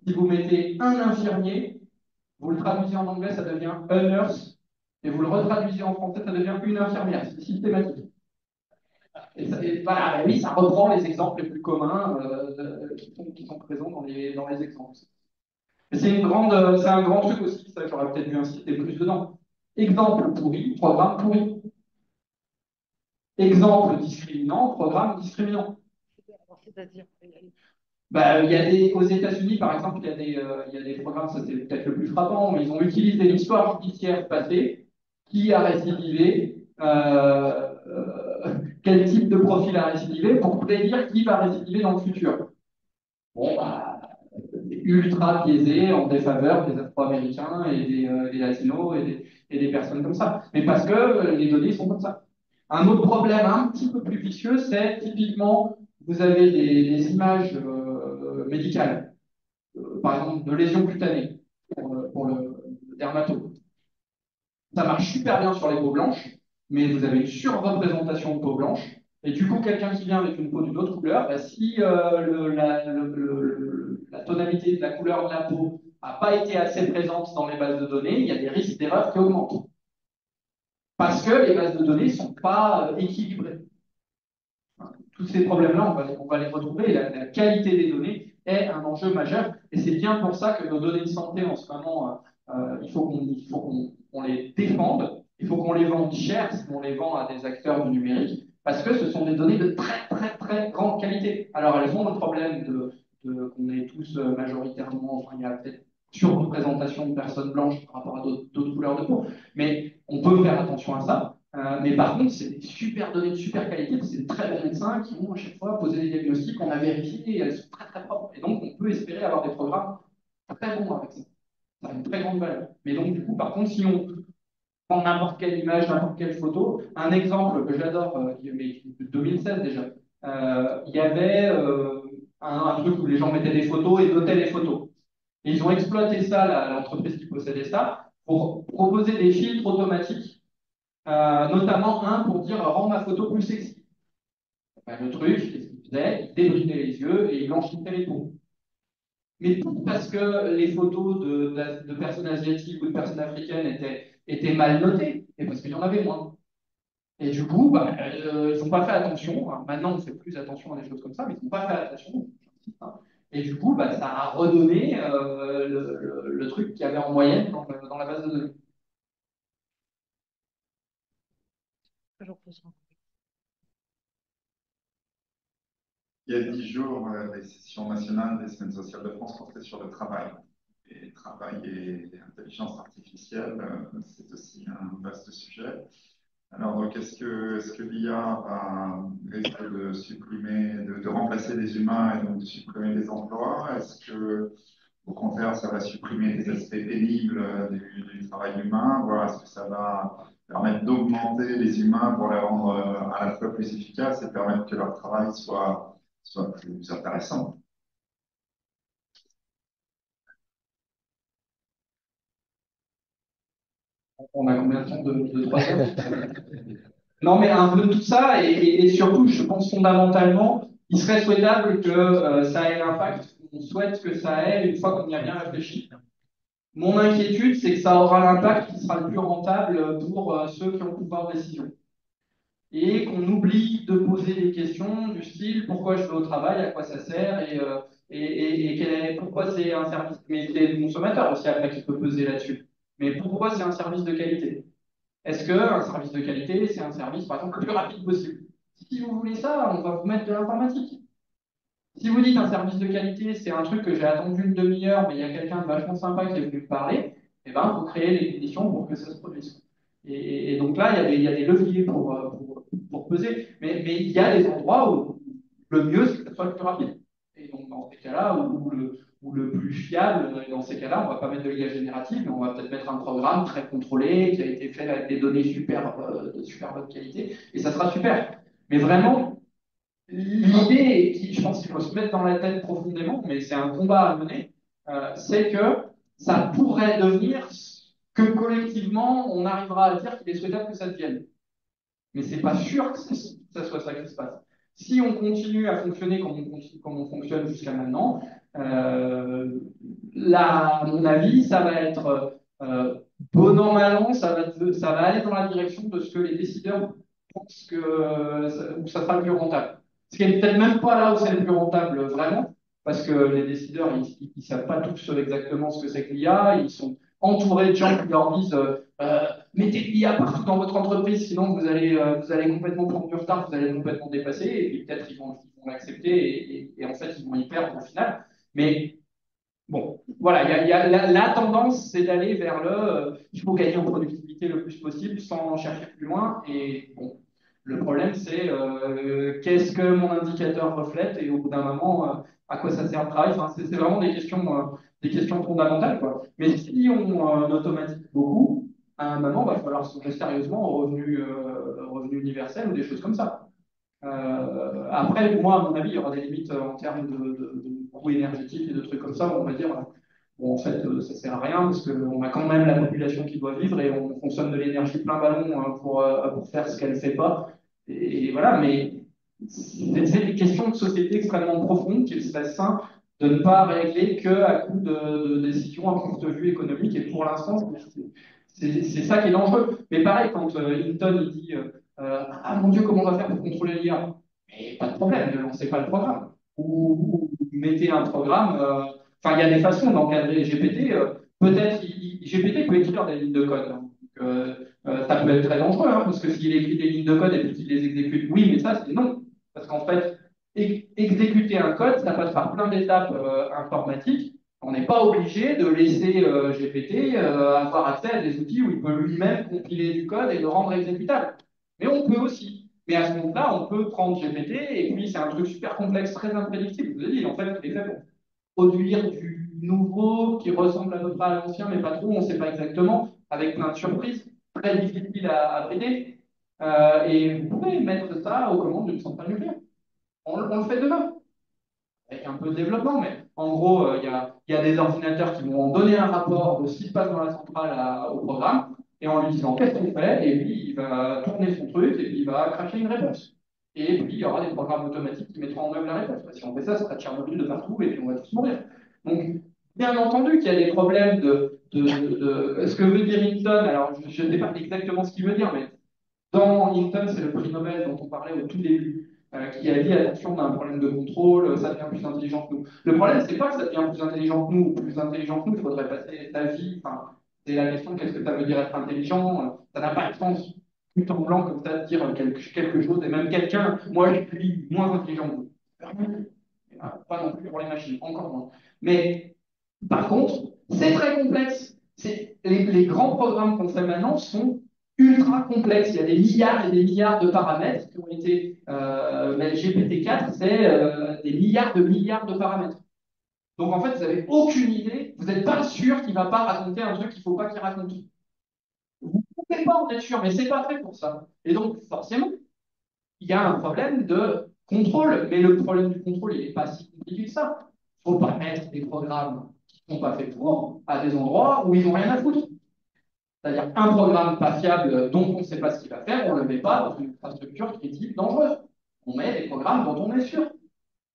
Si vous mettez un infirmier, vous le traduisez en anglais, ça devient a nurse. Et vous le retraduisez en français, ça devient une infirmière. C'est systématique. Et voilà, ben oui, ça reprend les exemples les plus communs qui sont présents dans les exemples. C'est un grand truc aussi, ça j'aurais peut-être dû inciter plus dedans. Exemple pourri, programme pourri. Exemple discriminant, programme discriminant. C'est-à-dire, Ben, aux États-Unis, par exemple, il y a des programmes, ça c'est peut-être le plus frappant, mais ils ont utilisé l'histoire judiciaire passée, qui a récidivé, quel type de profil a récidivé, pour prédire qui va récidiver dans le futur. Bon, bah, ultra biaisé en défaveur des Afro-Américains et des Latinos et des personnes comme ça. Mais parce que les données sont comme ça. Un autre problème un petit peu plus vicieux, c'est typiquement, vous avez des images médicales, par exemple de lésions cutanées pour le dermato. Ça marche super bien sur les peaux blanches, mais vous avez une surreprésentation de peau blanche. Et du coup, quelqu'un qui vient avec une peau d'une autre couleur, bah, si la tonalité de la couleur de la peau n'a pas été assez présente dans les bases de données, il y a des risques d'erreur qui augmentent. Parce que les bases de données ne sont pas équilibrées. Tous ces problèmes-là, on va les retrouver. Et la qualité des données est un enjeu majeur. Et c'est bien pour ça que nos données de santé, en ce moment, il faut qu'on les défende. Il faut qu'on les vende cher si on les vend à des acteurs du numérique. Parce que ce sont des données de très, très, très grande qualité. Alors, elles ont le problème qu'on est tous majoritairement, enfin, il y a peut-être surreprésentation de personnes blanches par rapport à d'autres couleurs de peau. Mais on peut faire attention à ça. Mais par contre, c'est des super données de super qualité, c'est des très bons médecins qui vont à chaque fois poser des diagnostics, on a vérifié et elles sont très très propres. Et donc, on peut espérer avoir des programmes très bons avec ça. Ça a une très grande valeur. Mais donc, du coup, par contre, si on prend n'importe quelle image, n'importe quelle photo, un exemple que j'adore, mais de 2016 déjà, il y avait un truc où les gens mettaient des photos et notaient les photos. Et ils ont exploité ça, l'entreprise qui possédait ça, pour proposer des filtres automatiques. Notamment un pour dire rends ma photo plus sexy. Ben, le truc, qu'est-ce qu'il faisait? Il débridait les yeux et il blanchissait les peaux. Mais pas parce que les photos de personnes asiatiques ou de personnes africaines étaient mal notées, mais parce qu'il y en avait moins. Et du coup, bah, ils n'ont pas fait attention. Alors, maintenant, on fait plus attention à des choses comme ça, mais ils n'ont pas fait attention. Et du coup, bah, ça a redonné le truc qu'il y avait en moyenne dans la base de données. Il y a 10 jours, les sessions nationales des semaines sociales de France portaient sur le travail. Et travail et intelligence artificielle, c'est aussi un vaste sujet. Alors, donc, est-ce que l'IA risque de supprimer, de remplacer les humains et donc de supprimer des emplois? Est-ce que, au contraire, ça va supprimer des aspects pénibles du travail humain? Voilà, est-ce que ça va permettre d'augmenter les humains pour les rendre à la fois plus efficaces et permettre que leur travail soit plus intéressant? On a combien de temps de 3 heures? Non, mais un peu tout ça, et surtout, je pense fondamentalement, il serait souhaitable que ça ait l'impact qu'on souhaite que ça ait une fois qu'on y a bien réfléchi. Mon inquiétude, c'est que ça aura l'impact qui sera le plus rentable pour ceux qui ont le pouvoir de décision. Et qu'on oublie de poser des questions du style pourquoi je vais au travail, à quoi ça sert, et pourquoi c'est un service. Mais c'est le consommateur aussi après qui peut peser là-dessus. Mais pourquoi c'est un service de qualité? Est-ce qu'un service de qualité, c'est un service, par exemple, le plus rapide possible? Si vous voulez ça, on va vous mettre de l'informatique. Si vous dites un service de qualité, c'est un truc que j'ai attendu une demi-heure, mais il y a quelqu'un de vachement sympa qui est venu me parler, eh ben, il faut créer les conditions pour que ça se produise. Et donc là, il y a des leviers pour peser. Mais il y a des endroits où le mieux, c'est que ça soit le plus rapide. Et donc, dans ces cas-là, ou le plus fiable, dans ces cas-là, on ne va pas mettre de l'IA générative, mais on va peut-être mettre un programme très contrôlé, qui a été fait avec des données de super bonne qualité, et ça sera super. Mais vraiment, l'idée, qui, je pense qu'il faut se mettre dans la tête profondément, mais c'est un combat à mener, c'est que ça pourrait devenir que collectivement, on arrivera à dire qu'il est souhaitable que ça devienne. Mais c'est pas sûr que ça soit ça qui se passe. Si on continue à fonctionner comme on fonctionne jusqu'à maintenant, là, à mon avis, ça va être bon an, mal an, ça va aller dans la direction de ce que les décideurs pensent où ça sera le plus rentable. Ce qui n'est peut-être même pas là où c'est le plus rentable vraiment, parce que les décideurs, ils ne savent pas tous exactement ce que c'est que l'IA, ils sont entourés de gens qui leur disent mettez de l'IA partout dans votre entreprise, sinon vous allez complètement prendre du retard, vous allez complètement dépasser, et puis peut-être ils vont l'accepter, et en fait ils vont y perdre au final. Mais bon, voilà, la tendance, c'est d'aller vers il faut gagner en productivité le plus possible sans chercher plus loin. Et bon, le problème, c'est qu'est-ce que mon indicateur reflète, et au bout d'un moment, à quoi ça sert le travail. Enfin, c'est vraiment des questions fondamentales, quoi. Mais si on automatise beaucoup, à un moment, il va falloir se songer sérieusement au revenu universel ou des choses comme ça. Après, moi, à mon avis, il y aura des limites en termes de coûts énergétiques et de trucs comme ça. On va dire, bon, en fait, ça sert à rien parce qu'on a quand même la population qui doit vivre et on consomme de l'énergie plein ballon pour faire ce qu'elle ne fait pas. Et voilà, mais c'est des questions de société extrêmement profondes qu'il serait sain de ne pas régler qu'à coup de décisions à courte vue économique. Et pour l'instant, c'est ça qui est dangereux. Mais pareil, quand Hinton il dit ah mon Dieu, comment on va faire pour contrôler l'IA? Mais pas de problème, ne lancez pas le programme. Ou mettez un programme. Enfin, il y a des façons d'encadrer GPT. Peut-être GPT peut écrire des lignes de code, hein. Donc, ça peut être très dangereux, hein, parce que s'il écrit des lignes de code et puis qu'il les exécute, oui, mais ça, c'est non. Parce qu'en fait, exécuter un code, ça passe par plein d'étapes informatiques. On n'est pas obligé de laisser GPT avoir accès à des outils où il peut lui-même compiler du code et le rendre exécutable. Mais on peut aussi. Mais à ce moment-là, on peut prendre GPT et puis c'est un truc super complexe, très imprédictible. Je vous ai dit, en fait, il est fait pour produire du nouveau qui ressemble à peu près à l'ancien, mais pas trop, on ne sait pas exactement, avec plein de surprises, très difficiles à brider. Et vous pouvez mettre ça aux commandes d'une centrale nucléaire. On le fait demain, avec un peu de développement, mais en gros, il y a des ordinateurs qui vont donner un rapport de ce qui se passe dans la centrale au programme, et en lui disant qu'est-ce qu'on fait, et puis il va tourner son truc, et puis il va cracher une réponse. Et puis il y aura des programmes automatiques qui mettront en œuvre la réponse. Si on fait ça, ça sera Tchernobyl de partout, et puis on va tous mourir. Donc, bien entendu qu'il y a des problèmes ce que veut dire Hinton, alors je ne sais pas exactement ce qu'il veut dire, mais dans Hinton, c'est le prix Nobel dont on parlait au tout début, qui a dit attention, on a un problème de contrôle, ça devient plus intelligent que nous. Le problème, c'est pas que ça devient plus intelligent que nous ou plus intelligent que nous, il faudrait passer sa vie. Enfin, c'est la question qu'est-ce que ça veut dire être intelligent? Ça n'a pas de sens, tout en blanc, comme ça, de dire quelque chose, et même quelqu'un, moi je suis moins intelligent que vous. Pas non plus pour les machines, encore moins. Mais par contre, c'est très complexe. Les grands programmes qu'on fait maintenant sont ultra complexes. Il y a des milliards et des milliards de paramètres qui ont été. Mais GPT-4, c'est des milliards de paramètres. Donc en fait, vous n'avez aucune idée, vous n'êtes pas sûr qu'il ne va pas raconter un truc qu'il ne faut pas qu'il raconte. Vous ne pouvez pas en être sûr, mais ce n'est pas fait pour ça. Et donc, forcément, il y a un problème de contrôle, mais le problème du contrôle, il n'est pas si compliqué que ça. Il ne faut pas mettre des programmes qui ne sont pas faits pour à des endroits où ils n'ont rien à foutre. C'est-à-dire un programme pas fiable dont on ne sait pas ce qu'il va faire, on ne le met pas dans une infrastructure critique dangereuse. On met des programmes dont on est sûr.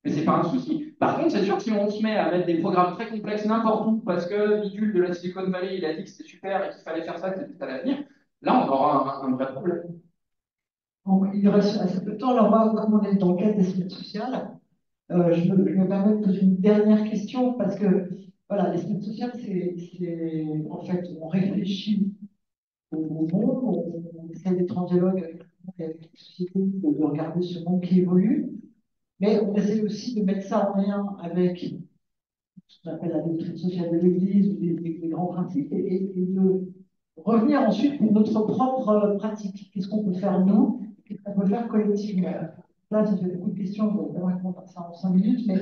Mais ce n'est pas un souci. Par contre, c'est sûr que si on se met à mettre des programmes très complexes n'importe où, parce que Bidule de la Silicon Valley, il a dit que c'était super et qu'il fallait faire ça, que c'était à l'avenir, là, on aura un vrai problème. Bon, il reste assez peu de temps, alors on va recommander l'enquête des sciences sociales. Je me permets de poser une dernière question parce que voilà, les sciences sociales, en fait, on réfléchit au monde, on essaie d'être en dialogue avec le monde et avec les sociétés, de regarder ce monde qui évolue, mais on essaie aussi de mettre ça en lien avec ce qu'on appelle la doctrine sociale de l'Église, ou les grands principes, et de revenir ensuite pour notre propre pratique. Qu'est-ce qu'on peut faire nous? Qu'est-ce qu'on peut faire collectivement? Là, ça fait beaucoup de questions, je vais répondre à ça en 5 minutes, mais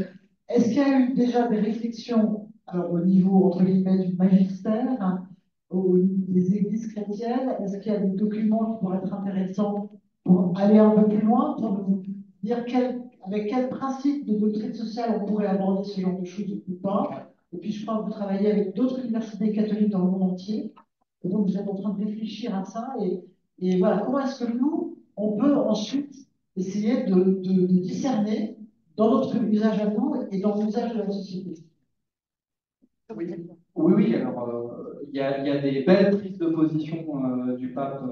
est-ce qu'il y a eu déjà des réflexions alors, au niveau, entre guillemets, du magistère, hein, au niveau des églises chrétiennes? Est-ce qu'il y a des documents qui pourraient être intéressants pour aller un peu plus loin, pour nous dire avec quel principe de doctrine sociale on pourrait aborder ce genre de choses ou pas? Et puis, je crois que vous travaillez avec d'autres universités catholiques dans le monde entier. Et donc, vous êtes en train de réfléchir à ça. Et voilà, comment est-ce que nous, on peut ensuite essayer de discerner dans notre usage à nous et dans l'usage de la société? Oui, oui. Alors, il y a des belles prises de position du pape,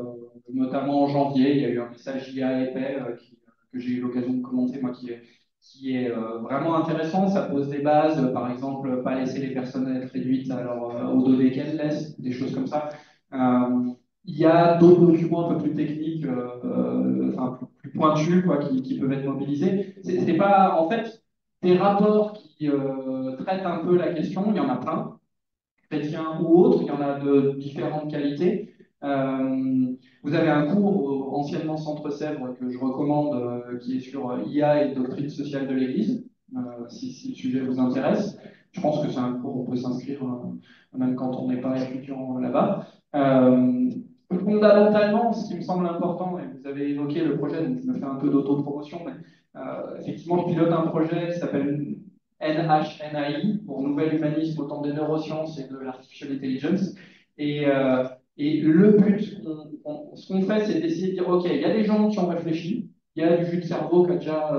notamment en janvier. Il y a eu un message IA épais que j'ai eu l'occasion de commenter, moi, qui est vraiment intéressant. Ça pose des bases, par exemple, pas laisser les personnes être réduites au données qu'elles laissent, des choses comme ça. Il y a d'autres documents un peu plus techniques, enfin plus pointus, quoi, qui peuvent être mobilisés. C'est pas, en fait, des rapports qui traitent un peu la question, il y en a plein, chrétiens ou autres, il y en a de différentes qualités. Vous avez un cours anciennement Centre Sèvres que je recommande, qui est sur IA et doctrine sociale de l'Église. si le sujet vous intéresse. Je pense que c'est un cours où on peut s'inscrire même quand on n'est pas étudiant là-bas. Fondamentalement, ce qui me semble important, et vous avez évoqué le projet, donc je me fais un peu d'auto-promotion, mais effectivement, je pilote un projet qui s'appelle NHNAI, pour Nouvel Humanisme au temps des neurosciences et de l'artificial intelligence. Et le but, ce qu'on fait, c'est d'essayer de dire, OK, il y a des gens qui ont réfléchi, il y a du jus de cerveau qui a déjà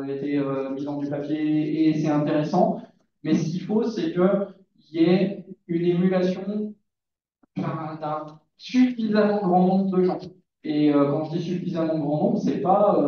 été mis dans du papier et c'est intéressant, mais ce qu'il faut, c'est qu'il y ait une émulation d'un suffisamment grand nombre de gens. Et quand je dis suffisamment grand nombre, c'est pas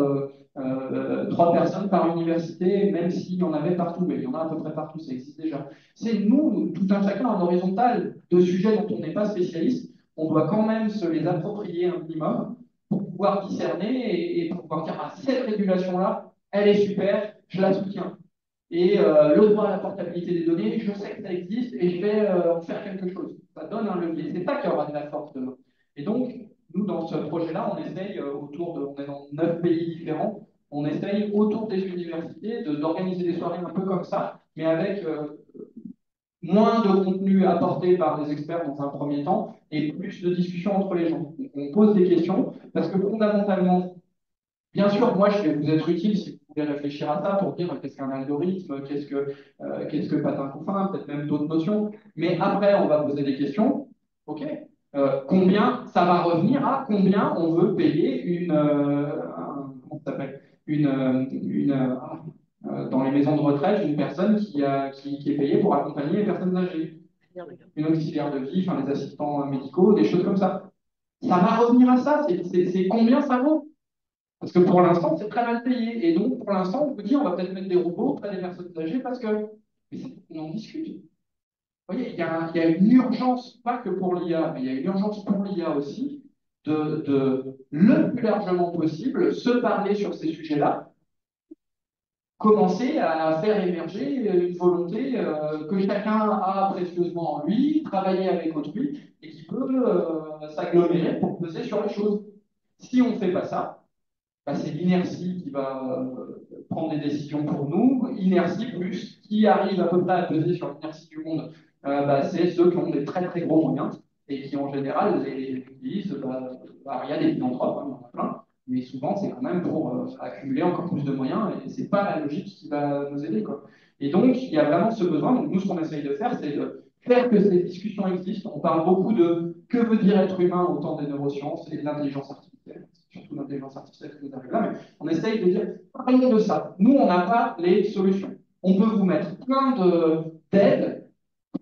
3 personnes par université, même s'il y en avait partout, mais il y en a à peu près partout, ça existe déjà. C'est nous, tout un chacun, un horizontal de sujets dont on n'est pas spécialiste, on doit quand même se les approprier un minimum pour pouvoir discerner et pour pouvoir dire, ah, cette régulation-là, elle est super, je la soutiens. Et le droit à la portabilité des données, je sais que ça existe et je vais en faire quelque chose. Ça donne un levier. C'est ça qui aura de la force demain. Et donc, nous, dans ce projet-là, on essaye on est dans 9 pays différents, on essaye autour des universités d'organiser des soirées un peu comme ça, mais avec moins de contenu apporté par les experts dans un premier temps et plus de discussions entre les gens. Donc, on pose des questions parce que fondamentalement, bien sûr, moi, je vais vous être utile si vous pouvez réfléchir à ça pour dire qu'est-ce qu'un algorithme, qu'est-ce que patin couffin, peut-être même d'autres notions. Mais après, on va poser des questions. OK. Combien ça va revenir à combien on veut payer comment ça s'appelle dans les maisons de retraite, une personne qui est payée pour accompagner les personnes âgées. Une auxiliaire de vie, enfin les assistants médicaux, des choses comme ça. Ça va revenir à ça. C'est combien ça vaut? Parce que pour l'instant, c'est très mal payé. Et donc, pour l'instant, on peut dire, on va peut-être mettre des robots auprès des personnes âgées parce que. Mais on en discute. Vous voyez, il y a une urgence, pas que pour l'IA, mais il y a une urgence pour l'IA aussi, le plus largement possible, se parler sur ces sujets-là, commencer à faire émerger une volonté que chacun a précieusement en lui, travailler avec autrui, et qui peut s'agglomérer pour peser sur les choses. Si on ne fait pas ça, bah, c'est l'inertie qui va prendre des décisions pour nous. Inertie plus, qui arrive à peu près à peser sur l'inertie du monde, bah, c'est ceux qui ont des très très gros moyens et qui en général les utilisent. Il y a des philanthropes, hein, il y en a plein, mais souvent c'est quand même pour accumuler encore plus de moyens et c'est pas la logique qui va nous aider, quoi. Et donc il y a vraiment ce besoin. Donc nous, ce qu'on essaye de faire, c'est de faire que ces discussions existent. On parle beaucoup de que veut dire être humain au temps des neurosciences et de l'intelligence artificielle, surtout l'intelligence artificielle qui nous arrive là, mais on essaye de dire, parlons de ça. Nous, on n'a pas les solutions. On peut vous mettre plein d'aides,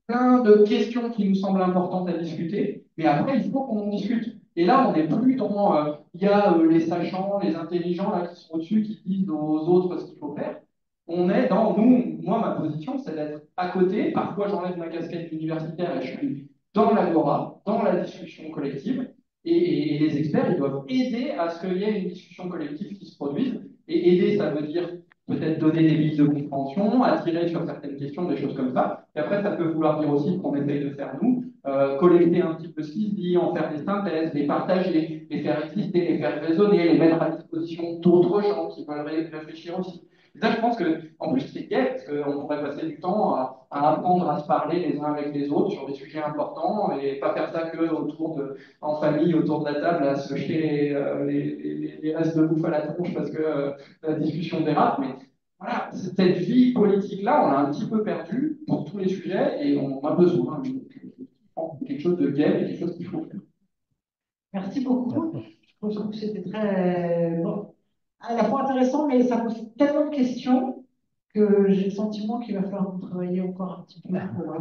plein de questions qui nous semblent importantes à discuter, mais après, il faut qu'on en discute. Et là, on n'est plus dans, il y a les sachants, les intelligents là, qui sont au-dessus, qui disent aux autres ce qu'il faut faire. On est dans, nous, moi, ma position, c'est d'être à côté. Parfois, j'enlève ma casquette universitaire et je suis dans l'agora, dans la discussion collective. Et les experts, ils doivent aider à ce qu'il y ait une discussion collective qui se produise. Et aider, ça veut dire peut-être donner des billes de compréhension, attirer sur certaines questions, des choses comme ça. Et après, ça peut vouloir dire aussi qu'on essaye de faire nous, collecter un petit peu ce qui se dit, en faire des synthèses, les partager, les faire exister, les faire résonner, les mettre à disposition d'autres gens qui veulent réfléchir aussi. Et ça, je pense que, en plus, c'est gai, parce qu'on pourrait passer du temps à apprendre à se parler les uns avec les autres sur des sujets importants et pas faire ça que en famille, autour de la table, à se jeter les restes de bouffe à la tronche parce que la discussion dérape. Mais voilà, cette vie politique-là, on l'a un petit peu perdue pour tous les sujets et on a besoin de quelque chose de gai et quelque chose qu'il faut faire. Merci beaucoup. Je trouve que c'était très bon, à la fois intéressant, mais ça pose tellement de questions que j'ai le sentiment qu'il va falloir travailler encore un petit peu pour